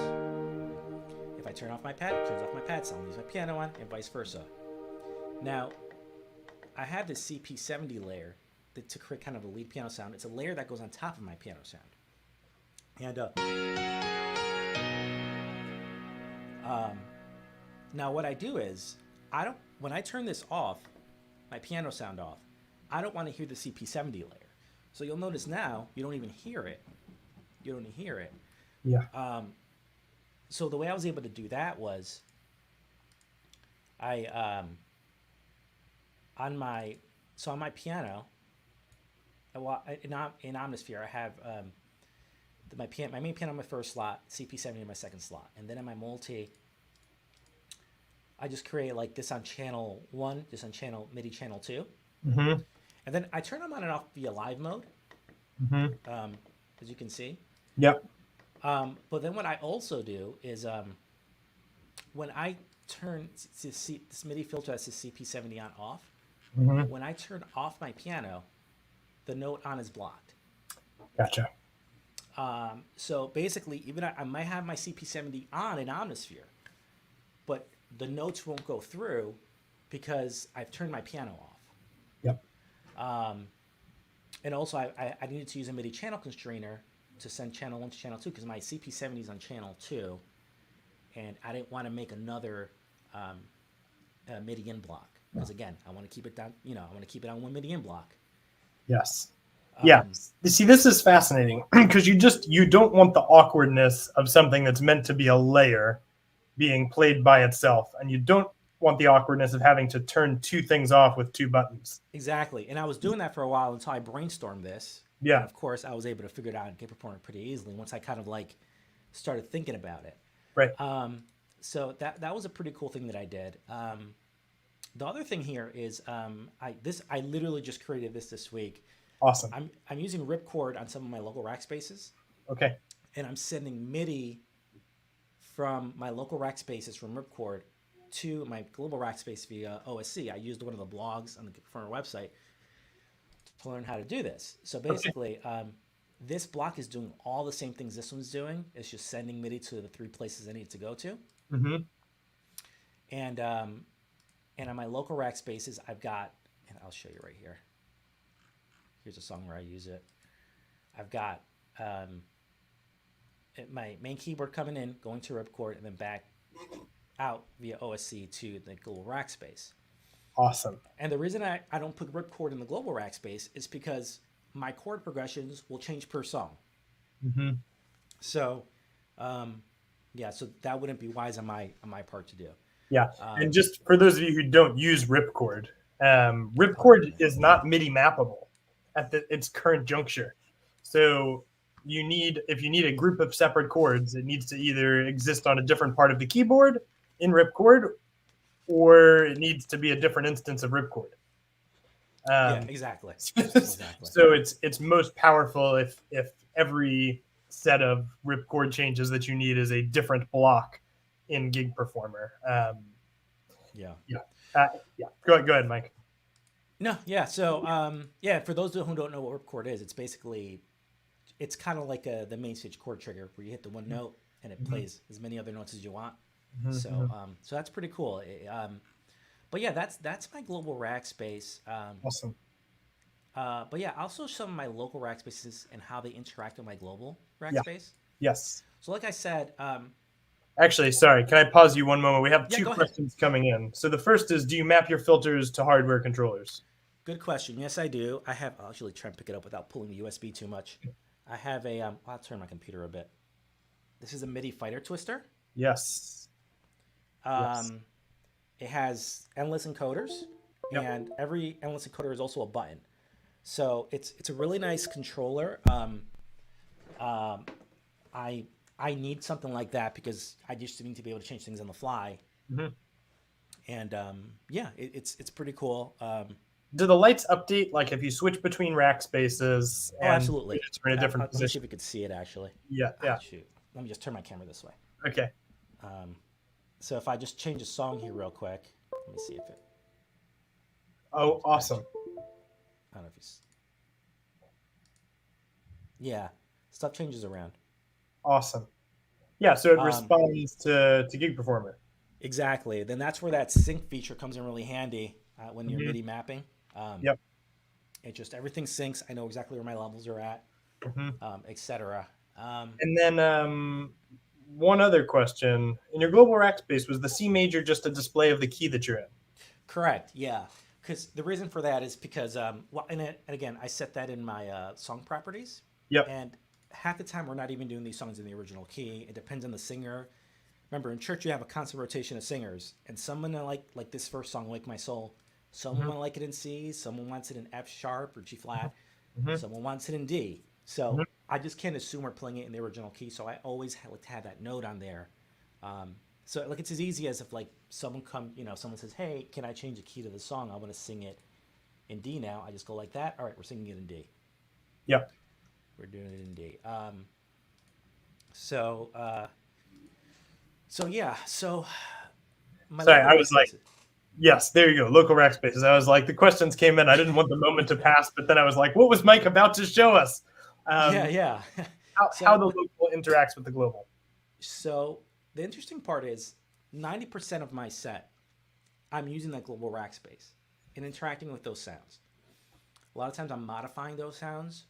If I turn off my pad, it turns off my pad sound, leaves my piano on, and vice versa. Now, I have this CP70 layer to create kind of a lead piano sound. It's a layer that goes on top of my piano sound. And now what I do is, when I turn this off, my piano sound off, I don't want to hear the CP70 layer. So you'll notice now, you don't even hear it. You don't even hear it. Yeah. So the way I was able to do that was, on my piano, in Omnisphere, I have my main piano on my first slot, CP70 in my second slot, and then in my multi, I just create like this on channel 1, this on channel MIDI channel 2, and then I turn them on and off via live mode, as you can see. Yep. But then what I also do is, when I turn this MIDI filter that's the CP70 on off, when I turn off my piano, the note on is blocked. Gotcha. So basically, even I might have my CP70 on in Omnisphere, but the notes won't go through because I've turned my piano off. Yep. And also, I needed to use a MIDI channel constrainer to send channel 1 to channel 2 because my CP70 is on channel 2, and I didn't want to make another MIDI in block because again, I want to keep it down. I want to keep it on one MIDI in block. Yes. Yeah. See, this is fascinating because you don't want the awkwardness of something that's meant to be a layer being played by itself, and you don't want the awkwardness of having to turn two things off with two buttons. Exactly. And I was doing that for a while until I brainstormed this. Yeah. And of course, I was able to figure it out and get performing pretty easily once I kind of like started thinking about it. Right. So that was a pretty cool thing that I did. The other thing here is I literally just created this week. Awesome. I'm using RipChord on some of my local Rackspaces. Okay. And I'm sending MIDI from my local Rackspaces from RipChord to my global Rackspace via OSC. I used one of the blogs on the Performer website to learn how to do this. So basically, this block is doing all the same things this one's doing. It's just sending MIDI to the 3 places I need to go to. Mm-hmm. And on my local Rackspaces, I've got, and I'll show you right here. Here's a song where I use it. I've got my main keyboard coming in, going to RipChord, and then back out via OSC to the global Rackspace. Awesome. And the reason I don't put RipChord in the global Rackspace is because my chord progressions will change per song. Mm-hmm. So, so that wouldn't be wise on my part to do. Yeah, and just for those of you who don't use RipChord, RipChord is not MIDI mappable at its current juncture. So if you need a group of separate chords, it needs to either exist on a different part of the keyboard in RipChord, or it needs to be a different instance of RipChord. Yeah, exactly. So it's most powerful if every set of RipChord changes that you need is a different block in Gig Performer. Go ahead, Mike. No, yeah. So, for those who don't know what RipChord is, it's kind of like the main stage chord trigger where you hit the one note and it plays as many other notes as you want. Mm-hmm. So that's pretty cool. But yeah, that's my global Rackspace. Awesome. But yeah, also some of my local Rackspaces and how they interact with my global Rackspace. Yes. So like I said, actually, sorry, can I pause you one moment? We have two questions ahead. coming in. So the first is, do you map your filters to hardware controllers? Good question. Yes, I do. I'll actually try and pick it up without pulling the USB too much. I have I'll turn my computer a bit. This is a MIDI fighter twister. Yes. It has endless encoders, and every endless encoder is also a button. So it's a really nice controller. I need something like that because I just need to be able to change things on the fly. Mm-hmm. And it's pretty cool. Do the lights update like if you switch between rack spaces? And absolutely. It's in a different position. Let me see if we could see it actually. Yeah. Shoot. Let me just turn my camera this way. Okay. So if I just change a song here real quick, let me see if it. Oh, awesome. I don't know if he's. Yeah, stuff changes around. Awesome. Yeah, so it responds to Gig Performer. Exactly. Then that's where that sync feature comes in really handy when you're MIDI mapping. It just everything syncs. I know exactly where my levels are at, etc. And then one other question: in your global Rackspace, was the C major just a display of the key that you're in? Correct. Yeah. Because the reason for that is because and again, I set that in my song properties. Yep. And half the time we're not even doing these songs in the original key. It depends on the singer. Remember, in church you have a constant rotation of singers, and someone like this first song, "Wake My Soul," someone will like it in C, someone wants it in F sharp or G flat, someone wants it in D. So I just can't assume we're playing it in the original key. So I always like to have that note on there. So like it's as easy as if like someone says, "Hey, can I change the key to the song? I want to sing it in D now." I just go like that. All right, we're singing it in D. Yep. We're doing it in D. So sorry, I was like, yes, there you go, local rack spaces. I was like, the questions came in. I didn't want the moment to pass, but then I was like, what was Mike about to show us? How the local interacts with the global. So the interesting part is 90% of my set, I'm using that global rack space and interacting with those sounds. A lot of times I'm modifying those sounds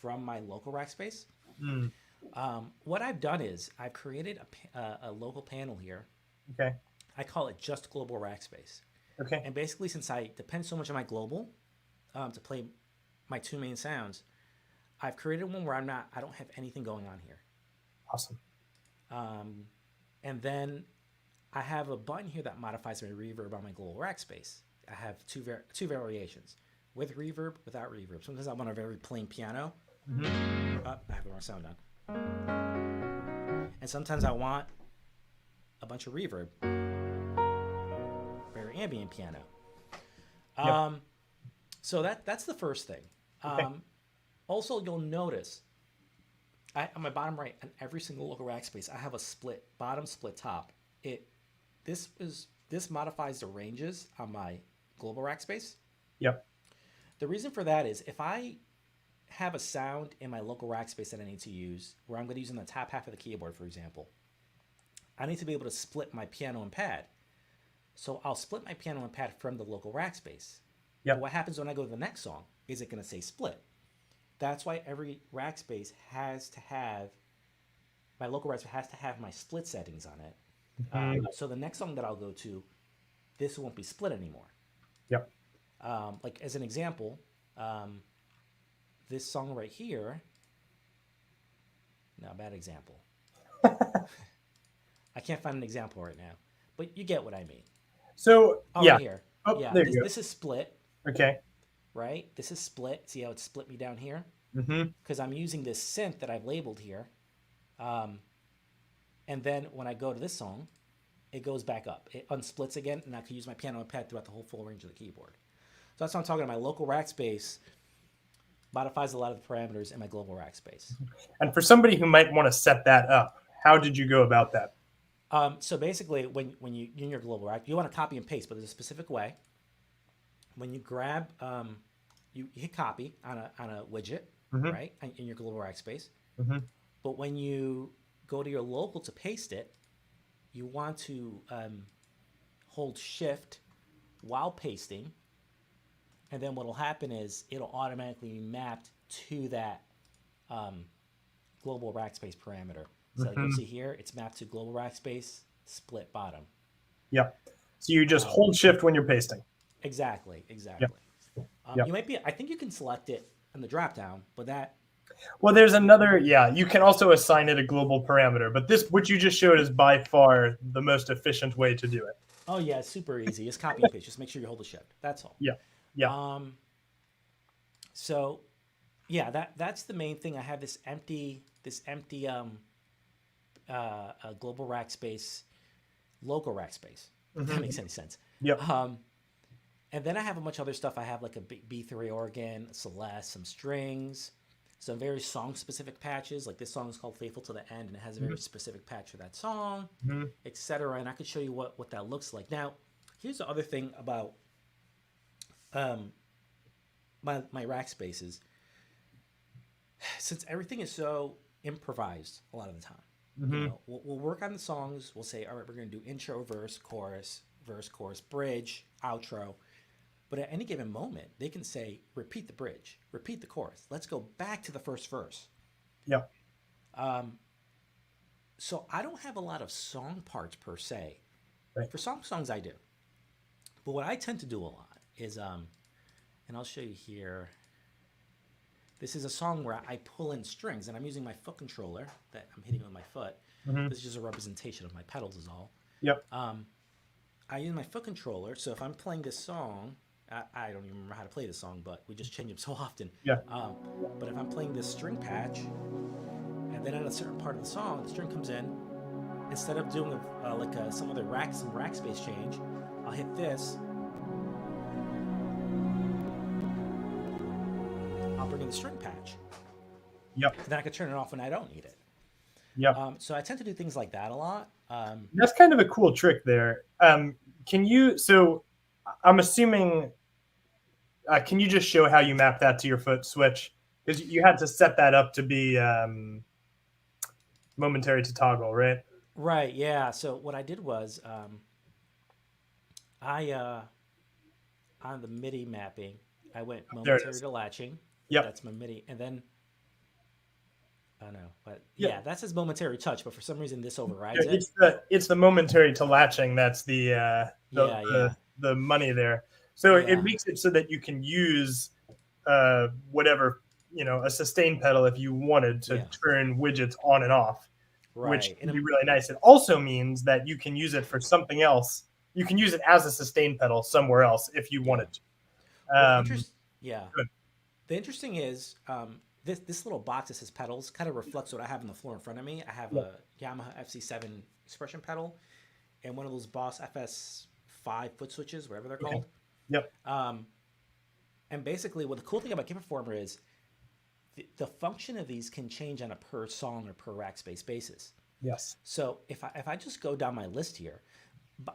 from my local rack space. What I've done is I've created a local panel here. Okay. I call it just global Rackspace. Okay. And basically, since I depend so much on my global to play my two main sounds, I've created one where I don't have anything going on here. Awesome. And then I have a button here that modifies my reverb on my Global Rackspace. I have two variations, with reverb, without reverb. Sometimes I want a very plain piano. Mm-hmm. I have the wrong sound on. And sometimes I want a bunch of reverb. Very ambient piano. Yep. So that's the first thing. Okay. Also, you'll notice on my bottom right, on every single local Rackspace, I have a split bottom, split top. This modifies the ranges on my Global Rackspace. Yep. The reason for that is if I have a sound in my local Rackspace that I need to use, where I'm going to use in the top half of the keyboard, for example, I need to be able to split my piano and pad. So I'll split my piano and pad from the local Rackspace. Yep. But what happens when I go to the next song? Is it going to say split? That's why every Rackspace has to have, my local Rackspace has to have my split settings on it. So the next song that I'll go to, this won't be split anymore. Yep. Like as an example, this song right here, no, bad example. I can't find an example right now, but you get what I mean. So yeah, right here. Oh, yeah, there you go. This is split. Okay. Right? This is split. See how it split me down here? Mm-hmm. Because I'm using this synth that I've labeled here. And then when I go to this song, it goes back up. It unsplits again, and I can use my piano and pad throughout the whole full range of the keyboard. So that's what I'm talking about. My local Rackspace modifies a lot of the parameters in my global Rackspace. And for somebody who might want to set that up, how did you go about that? So basically, when you in your global rack, you want to copy and paste, but there's a specific way. When you grab, you hit copy on a widget, Mm-hmm. right, in your global Rackspace. Mm-hmm. But when you go to your local to paste it, you want to hold Shift while pasting, and then what will happen is it'll automatically be mapped to that global Rackspace parameter. So you'll see here, it's mapped to global Rackspace, split bottom. Yep. So you just hold Shift when you're pasting. Exactly. Yep. You might be, I think you can select it in the drop down, but that. Well, there's another, you can also assign it a global parameter, but this, what you just showed, is by far the most efficient way to do it. Oh yeah, it's super easy. It's copy and paste. Just make sure you hold the Shift. That's all. Yeah. So yeah, that's the main thing. I have this empty global Rackspace, local Rackspace. If that makes any sense. Yep. And then I have a bunch of other stuff. I have like a B3 organ, Celeste, some strings, some very song-specific patches. Like this song is called "Faithful to the End," and it has a very specific patch for that song, etc. And I could show you what that looks like. Now, here's the other thing about my Rackspaces. Since everything is so improvised a lot of the time, you know, we'll work on the songs. We'll say, all right, we're going to do intro, verse, chorus, bridge, outro. But at any given moment, they can say, repeat the bridge, repeat the chorus. Let's go back to the first verse. Yeah. So I don't have a lot of song parts per se. Right. For songs I do. But what I tend to do a lot is, and I'll show you here. This is a song where I pull in strings, and I'm using my foot controller that I'm hitting with my foot. This is just a representation of my pedals is all. Yep. I use my foot controller, so if I'm playing this song, I don't even remember how to play this song, but we just change them so often. Yeah. But if I'm playing this string patch, and then at a certain part of the song, the string comes in, instead of doing some other Rackspace change, I'll hit this. I'll bring in the string patch. Yep. Then I can turn it off when I don't need it. Yep. So I tend to do things like that a lot. That's kind of a cool trick there. So I'm assuming, can you just show how you map that to your foot switch? Because you had to set that up to be momentary to toggle, right? Right, yeah. So what I did was on the MIDI mapping, I went momentary to latching. Yep. That's my MIDI. And then, I don't know, but yeah, that says momentary touch, but for some reason this overrides it. It's the momentary to latching. That's the money there. So it makes it so that you can use whatever, a sustain pedal if you wanted to turn widgets on and off. which Right. can be really nice. It also means that you can use it for something else. You can use it as a sustain pedal somewhere else if you wanted to. Well, Um, yeah. good. The interesting is this little box that says pedals kind of reflects what I have on the floor in front of me. I have Yep. a Yamaha FC7 expression pedal and one of those Boss FS5 foot switches, whatever they're Okay. called. Yep. And basically, what the cool thing about Gig Performer is the function of these can change on a per song or per Rackspace basis. Yes. So if I just go down my list here,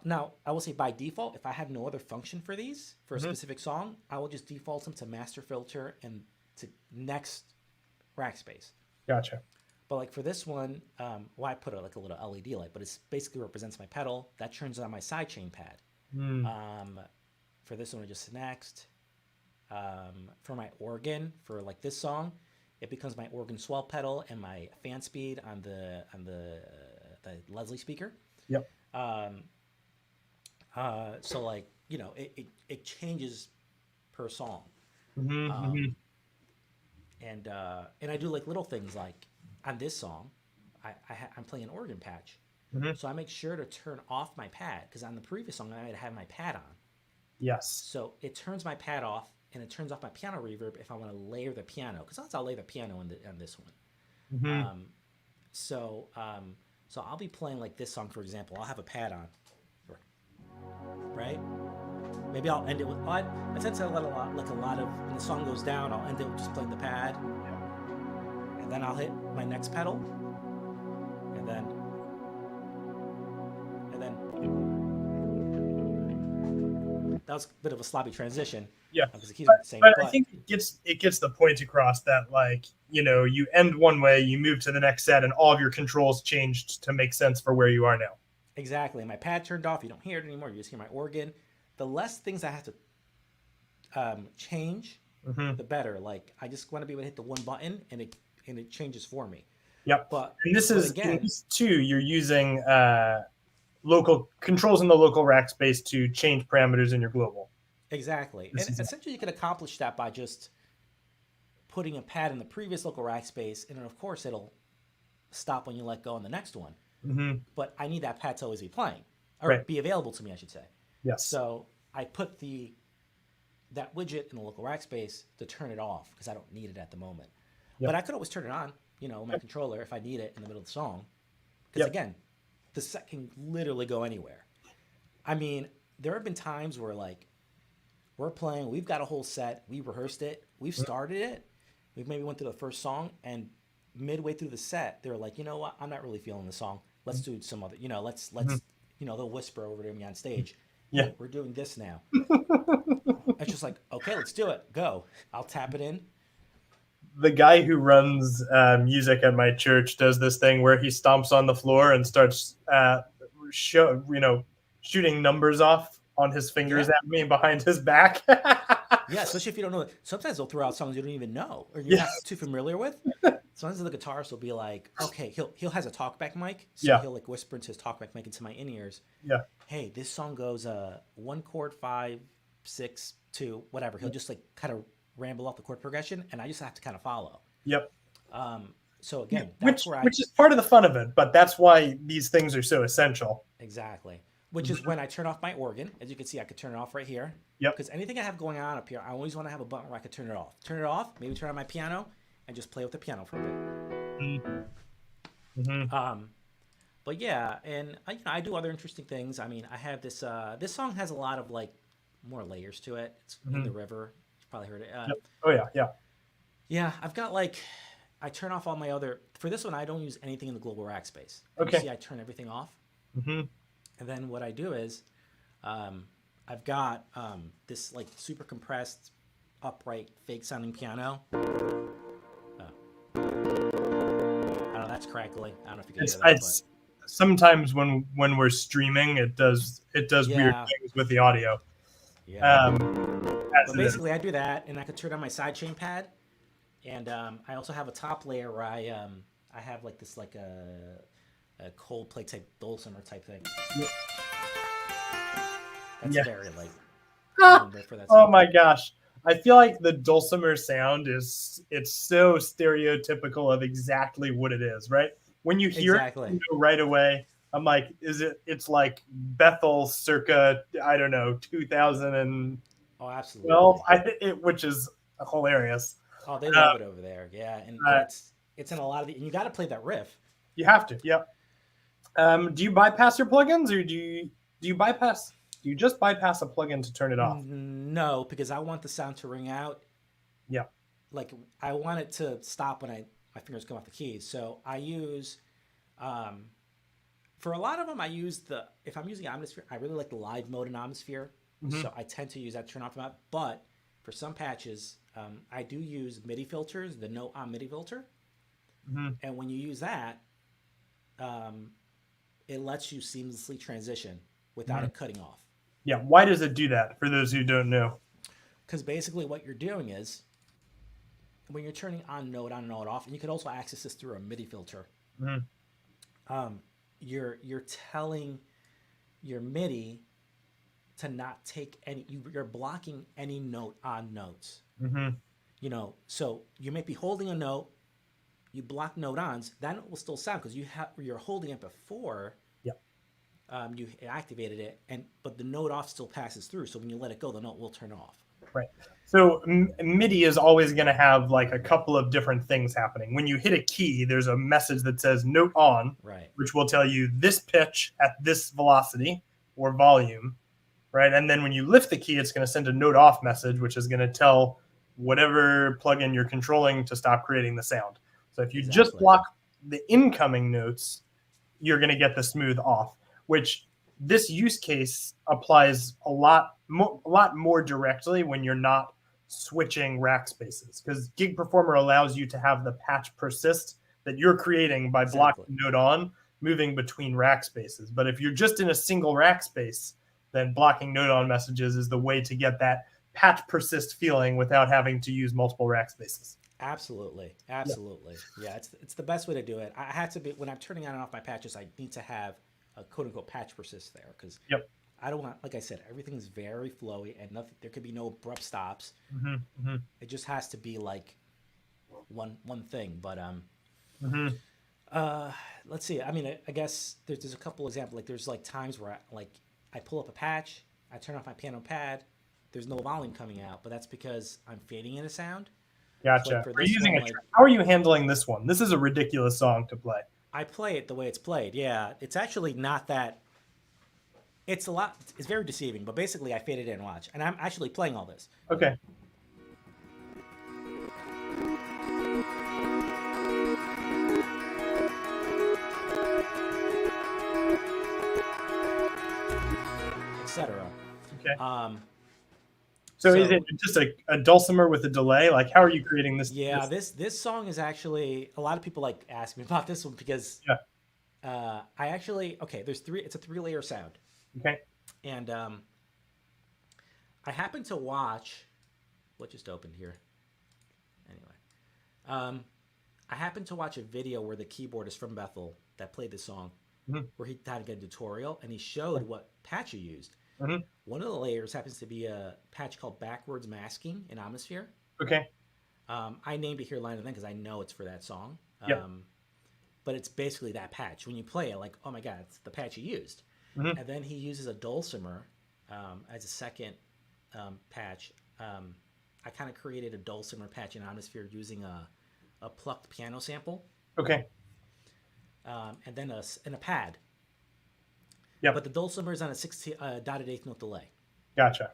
now I will say by default, if I have no other function for these for a specific song, I will just default them to master filter and to next Rackspace. Gotcha. But like for this one, well, I put like a little LED light, but it basically represents my pedal. That turns on my sidechain pad. For this one, I just next. For my organ, for like this song, it becomes my organ swell pedal and my fan speed on the Leslie speaker. Yep. So like, you know, it changes per song. Mm-hmm. And I do like little things like on this song, I'm playing an organ patch. So I make sure to turn off my pad because on the previous song I had had my pad on. Yes. So it turns my pad off and it turns off my piano reverb if I want to layer the piano because sometimes I'll lay the piano on this one. So I'll be playing like this song, for example. I'll have a pad on, right? Maybe I'll end it with I tend to let a lot of when the song goes down, I'll end it with just playing the pad, and then I'll hit my next pedal, and then that was a bit of a sloppy transition. Yeah, because it keeps the same. But I think it gets the point across that, like, you know, you end one way, you move to the next set, and all of your controls changed to make sense for where you are now. Exactly. My pad turned off. You don't hear it anymore. You just hear my organ. The less things I have to change, the better. Like I just want to be able to hit the one button and it changes for me. Yep. But and this is again, in this too. You're using local controls in the local Rackspace to change parameters in your global. Exactly. And essentially you can accomplish that by just putting a pad in the previous local Rackspace, and then of course it'll stop when you let go on the next one. But I need that pad to always be playing, or be available to me, I should say. Yes. So I put that widget in the local Rackspace to turn it off because I don't need it at the moment. But I could always turn it on, you know, my controller if I need it in the middle of the song. Because again, the set can literally go anywhere. I mean, there have been times where like we're playing, we've got a whole set, we rehearsed it, we've started it, we maybe went through the first song, and midway through the set, they're like, you know what, I'm not really feeling the song. Let's do some other, you know, let's you know, they'll whisper over to me on stage. Yeah, hey, we're doing this now. It's just like, okay, let's do it. Go. I'll tap it in. The guy who runs music at my church does this thing where he stomps on the floor and starts, shooting numbers off on his fingers at me behind his back. Yeah, especially if you don't know. Sometimes they'll throw out songs you don't even know or you're not too familiar with. Sometimes the guitarist will be like, okay, he'll has a talkback mic, so he'll like whisper into his talkback mic into my in-ears. Yeah. Hey, this song goes 1 chord 5 6 2 whatever. He'll just like kind of ramble off the chord progression, and I just have to kind of follow. Yep. So again, that's which is part of the fun of it, but that's why these things are so essential. Exactly. Which is when I turn off my organ. As you can see, I could turn it off right here. Yep. Because anything I have going on up here, I always want to have a button where I could turn it off. Turn it off, maybe turn on my piano, and just play with the piano for a bit. But yeah, and I do other interesting things. I mean, I have this. This song has a lot of like more layers to it. It's in the river. You probably heard it. Oh yeah. Yeah, I've got like, I turn off all my other. For this one, I don't use anything in the Global Rackspace. Okay. You see, I turn everything off. And then what I do is, I've got this like super compressed, upright, fake sounding piano. I don't know, that's crackly. I don't know if you can hear that. Sometimes when we're streaming, it does weird things with the audio. Yeah. But basically, I do that, and I could turn on my sidechain pad, and I also have a top layer where I have like this like a Coldplay type dulcimer type thing. That's very like. For that oh my gosh! I feel like the dulcimer sound it's so stereotypical of exactly what it is, right? When you hear Exactly. it, you know right away. I'm like, it's like Bethel circa, I don't know, 2012, Oh, absolutely. which is hilarious. Oh, they Uh, love it over there. Yeah, and it's in a lot of the, and you got to play that riff. you have to, yep. Do you bypass your plugins, or do you just bypass a plugin to turn it off? No, because I want the sound to ring out. Yeah. Like I want it to stop when my fingers come off the keys. So I use, um, for a lot of them, I use if I'm using Omnisphere, I really like the live mode in Omnisphere. Mm-hmm. So I tend to use that to turn off and out. But for some patches, I do use MIDI filters, the Note on MIDI filter. Mm-hmm. And when you use that, it lets you seamlessly transition without it cutting off. Yeah. Why does it do that? For those who don't know. Because basically what you're doing is when you're turning on Note off, and you can also access this through a MIDI filter. Mm-hmm. You're telling your MIDI to not take any. You're blocking any note on notes. Mm-hmm. You know, so you may be holding a note. You block note ons. That note will still sound because you're holding it before. You activated it, but the note off still passes through. So when you let it go, the note will turn off. Right. So MIDI is always going to have like a couple of different things happening. When you hit a key, there's a message that says note on, right, which will tell you this pitch at this velocity or volume, right? And then when you lift the key, it's going to send a note off message, which is going to tell whatever plugin you're controlling to stop creating the sound. So if you just block the incoming notes, you're going to get the smooth off, which this use case applies a lot more directly when you're not switching rack spaces, because Gig Performer allows you to have the patch persist that you're creating by blocking note on, moving between rack spaces. But if you're just in a single rack space, then blocking note on messages is the way to get that patch persist feeling without having to use multiple rack spaces. Absolutely. Yeah, it's the best way to do it. I have to be, when I'm turning on and off my patches, I need to have a quote unquote patch persist there, because I don't want, like I said, everything is very flowy and nothing. There could be no abrupt stops. It just has to be like one thing. But let's see. I mean, I guess there's a couple examples. Like there's like times where I pull up a patch, I turn off my piano pad, there's no volume coming out, but that's because I'm fading in a sound. Gotcha. So how are you handling this one? This is a ridiculous song to play. I play it the way it's played. Yeah, it's actually not that. It's very deceiving, but basically I fade it in, watch. And I'm actually playing all this. Okay. Etc. Okay. So is it just a dulcimer with a delay? Like, how are you creating this? Yeah, this song is actually, a lot of people like ask me about this one because I actually, it's a 3-layer sound. Okay. And I happened to watch, what just opened here? Anyway, I happened to watch a video where the keyboardist from Bethel that played this song, where he had to get a tutorial, and he showed what patch he used. One of the layers happens to be a patch called backwards masking in Omnisphere. Okay. I named it here Line of Then because I know it's for that song. Yep. But it's basically that patch. When you play it, like, oh my God, it's the patch he used. And then he uses a dulcimer as a second patch. I kind of created a dulcimer patch in Omnisphere using a plucked piano sample. Okay. And then a pad. Yeah. But the dulcimer is on a dotted eighth note delay. Gotcha.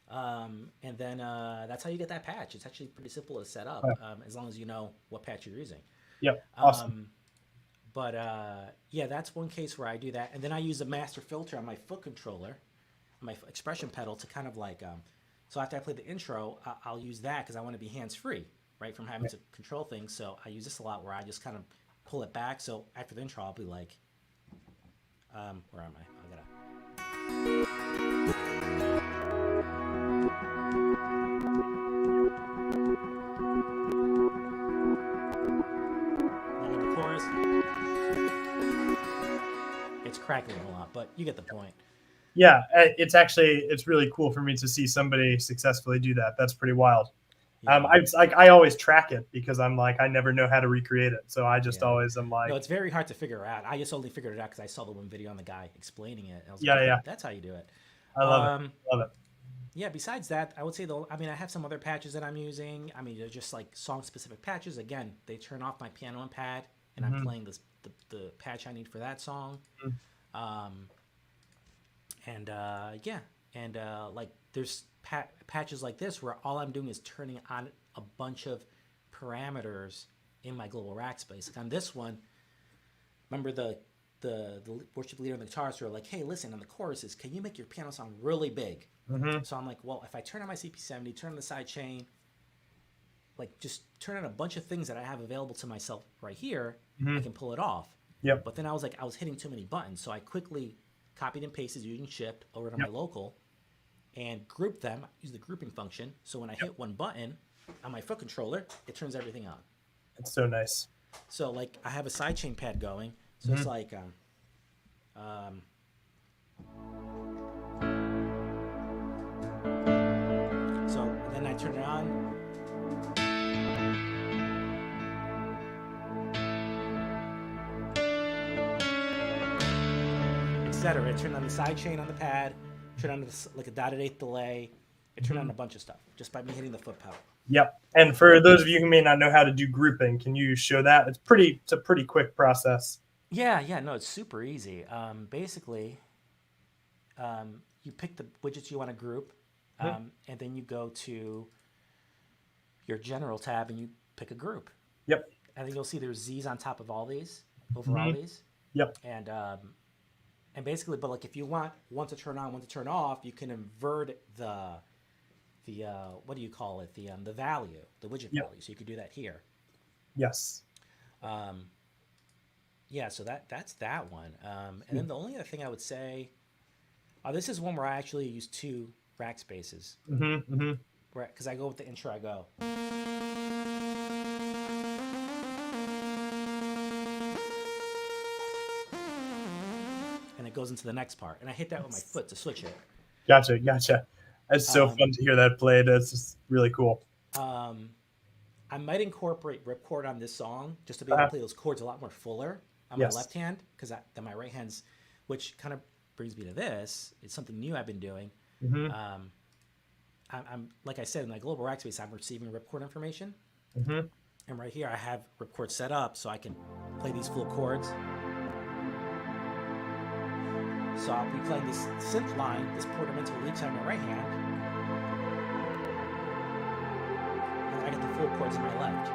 And then that's how you get that patch. It's actually pretty simple to set up, as long as you know what patch you're using. Yep. Awesome. But yeah, that's one case where I do that. And then I use a master filter on my foot controller, on my expression pedal, to kind of like, so after I play the intro, I'll use that because I want to be hands-free, right, from having to control things. So I use this a lot where I just kind of pull it back. So after the intro, I'll be like, where am I? The chorus. It's crackling a lot, but you get the point. Yeah, it's really cool for me to see somebody successfully do that. That's pretty wild. I always track it because I'm like, I never know how to recreate it. So I just always am like, no, it's very hard to figure out. I just only figured it out because I saw the one video on the guy explaining it. And I was yeah, like, yeah, that's how you do it. I love it. Love it. Yeah, besides that, I would say I mean, I have some other patches that I'm using. I mean, they're just like song specific patches. Again, they turn off my piano and pad, and I'm playing the patch I need for that song. Like there's patches like this where all I'm doing is turning on a bunch of parameters in my Global Rackspace. Like on this one, remember the worship leader and the guitarist were like, hey, listen, on the choruses, can you make your piano sound really big? So I'm like, well, if I turn on my CP70, turn on the sidechain, like just turn on a bunch of things that I have available to myself right here, I can pull it off. Yep. But then I was like, I was hitting too many buttons. So I quickly copied and pasted using Shift over to my local and grouped them, use the grouping function. So when I hit one button on my foot controller, it turns everything on. It's so nice. So like I have a sidechain pad going. So it's like, so then I turn it on. Etc. I turn on the sidechain on the pad, turn on like a dotted eighth delay, it turned on a bunch of stuff just by me hitting the foot pedal. Yep. And for those of you who may not know how to do grouping, can you show that? It's a pretty quick process. Yeah, no, it's super easy. Basically, you pick the widgets you want to group, and then you go to your general tab and you pick a group. Yep. And then you'll see there's Z's on top of all these, over all these. Yep. And basically, but like if you want one to turn on, one to turn off, you can invert the what do you call it? The value, the widget value. So you could do that here. Yes. Yeah, so that's that one. And then the only other thing I would say, this is one where I actually use two rack spaces. Because I go with the intro, I go. And it goes into the next part. And I hit that with my foot to switch it. Gotcha. It's so fun to hear that played. It's just really cool. I might incorporate RipChord on this song just to be able to play those chords a lot more fuller on my left hand, because then my right hand's, which kind of brings me to this. It's something new I've been doing. I'm like I said, in my Global Rackspace, I'm receiving RipChord information, and right here I have RipChord set up so I can play these full chords. So I'll be playing this synth line, this portamento lead on my right hand, and I get the full chords in my left.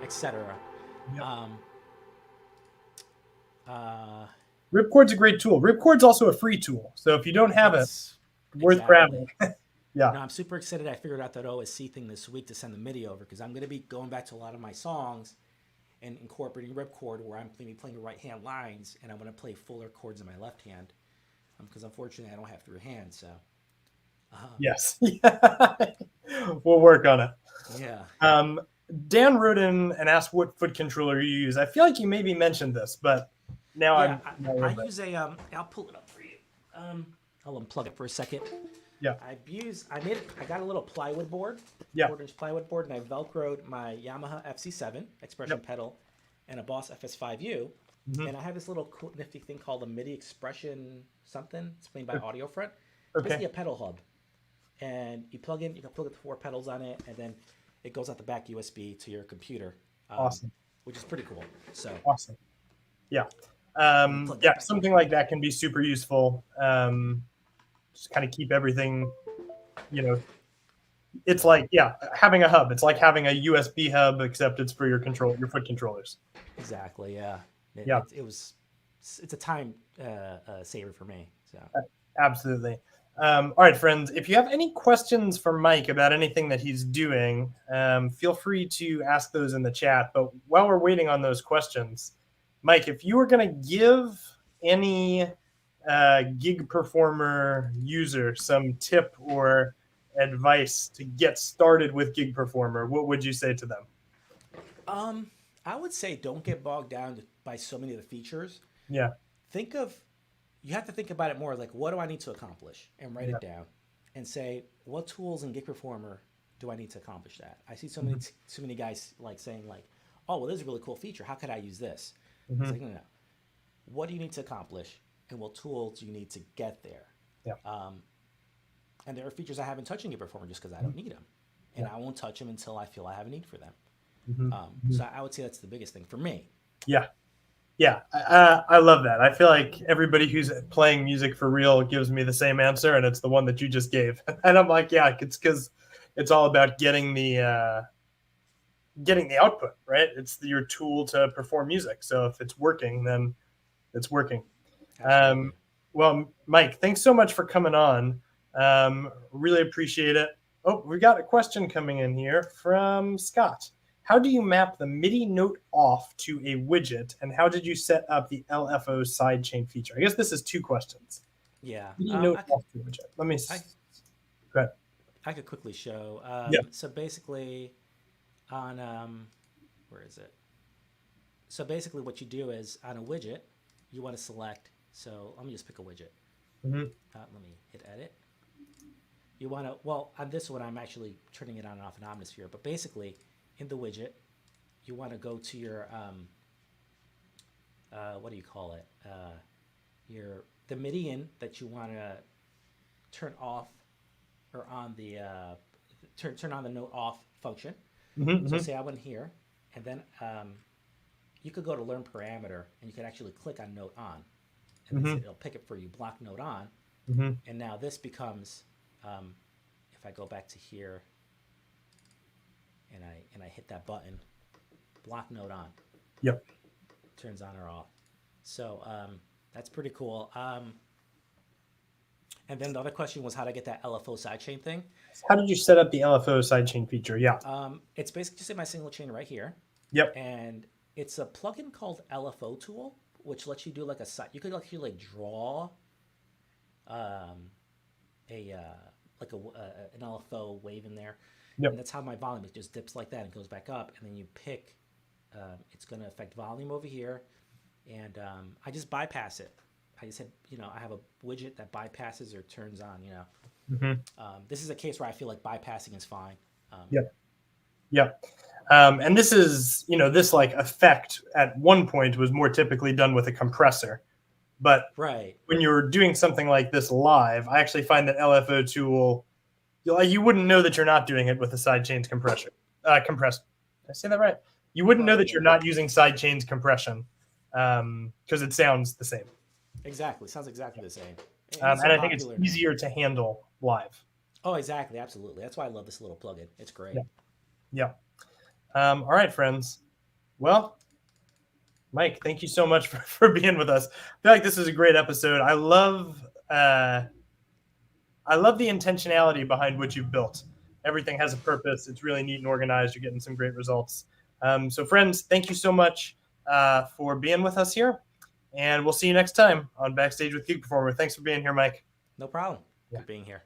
Etc. RipChord's a great tool. RipChord's also a free tool, so if you don't have it, worth grabbing. Yeah. No, I'm super excited. I figured out that OSC thing this week to send the MIDI over, because I'm going to be going back to a lot of my songs and incorporating RipChord where I'm going to be playing the right hand lines, and I'm going to play fuller chords in my left hand, because unfortunately I don't have 3 hands. So. Yes. We'll work on it. Yeah. Dan wrote in and asked what foot controller you use. I feel like you maybe mentioned this, but now I use a I'll pull it up for you. I'll unplug it for a second. Yeah. I got a little plywood board, 4-inch plywood board, and I velcroed my Yamaha FC7 expression pedal and a Boss FS5U, and I have this little cool, nifty thing called a MIDI expression something. It's played by AudioFront. It's basically a pedal hub, and you can plug the 4 pedals on it, and then it goes out the back USB to your computer. Awesome. Which is pretty cool. So awesome. Yeah. Something like that can be super useful. Just kind of keep everything, it's like, having a hub. It's like having a USB hub, except it's for your foot controllers. Exactly. Yeah. It's a time saver for me. So absolutely. All right, friends, if you have any questions for Mike about anything that he's doing, feel free to ask those in the chat. But while we're waiting on those questions, Mike, if you were going to give any gig performer user some tip or advice to get started with gig performer, what would you say to them? I would say don't get bogged down by so many of the features. Yeah. Think of you have to think about it more like, what do I need to accomplish, and write Yeah. it down, and say, what tools in Gig Performer do I need to accomplish that? I see Mm-hmm. so many guys like saying like, oh, well, this is a really cool feature. How could I use this? Mm-hmm. It's like, no. What do you need to accomplish, and what tools do you need to get there? Yeah. And there are features I haven't touched in Gig Performer just because I don't need them, and I won't touch them until I feel I have a need for them. Mm-hmm. So I would say that's the biggest thing for me. Yeah. Yeah, I love that. I feel like everybody who's playing music for real gives me the same answer, and it's the one that you just gave. And I'm like, yeah, it's because it's all about getting the output, right? It's your tool to perform music. So if it's working, then it's working. Absolutely. Well, Mike, thanks so much for coming on. Really appreciate it. Oh, we got a question coming in here from Scott. How do you map the MIDI note off to a widget, and how did you set up the LFO sidechain feature? I guess this is two questions. Yeah. MIDI note off to a widget. Let me. Go ahead. I could quickly show. Yeah. So basically, on where is it? So basically, what you do is on a widget, you want to select. So let me just pick a widget. Mm-hmm. Let me hit edit. You want to, well, on this one, I'm actually turning it on and off in Omnisphere, but basically, in the widget, you want to go to your, what do you call it? The MIDI in that you want to turn off or on the, turn on the note off function. Mm-hmm. So say I went here, and then you could go to learn parameter, and you could actually click on note on, and then it'll pick it for you, block note on. Mm-hmm. And now this becomes, if I go back to here, and I hit that button, block note on. Yep. Turns on or off. So that's pretty cool. And then the other question was how to get that LFO sidechain thing. How did you set up the LFO sidechain feature? Yeah. It's basically just in my single chain right here. Yep. And it's a plugin called LFO Tool, which lets you do like you could actually like draw an LFO wave in there. Yep. And that's how my volume, it just dips like that and goes back up, and then you pick, it's going to affect volume over here, and I just bypass it. I just said, I have a widget that bypasses or turns on, Mm-hmm. This is a case where I feel like bypassing is fine. Yep. Yep. And this is, this like effect at one point was more typically done with a compressor. But right. When you're doing something like this live, I actually find that LFO tool, you wouldn't know that you're not doing it with a sidechains compressor. Did I say that right? You wouldn't know that you're not using sidechains compression because it sounds the same. Exactly. Sounds exactly the same. And I think it's easier to handle live. Oh, exactly. Absolutely. That's why I love this little plugin. It's great. Yeah. All right, friends. Well, Mike, thank you so much for being with us. I feel like this is a great episode. I love the intentionality behind what you've built. Everything has a purpose. It's really neat and organized. You're getting some great results. So friends, thank you so much for being with us here. And we'll see you next time on Backstage with Gig Performer. Thanks for being here, Mike. No problem. Good being here.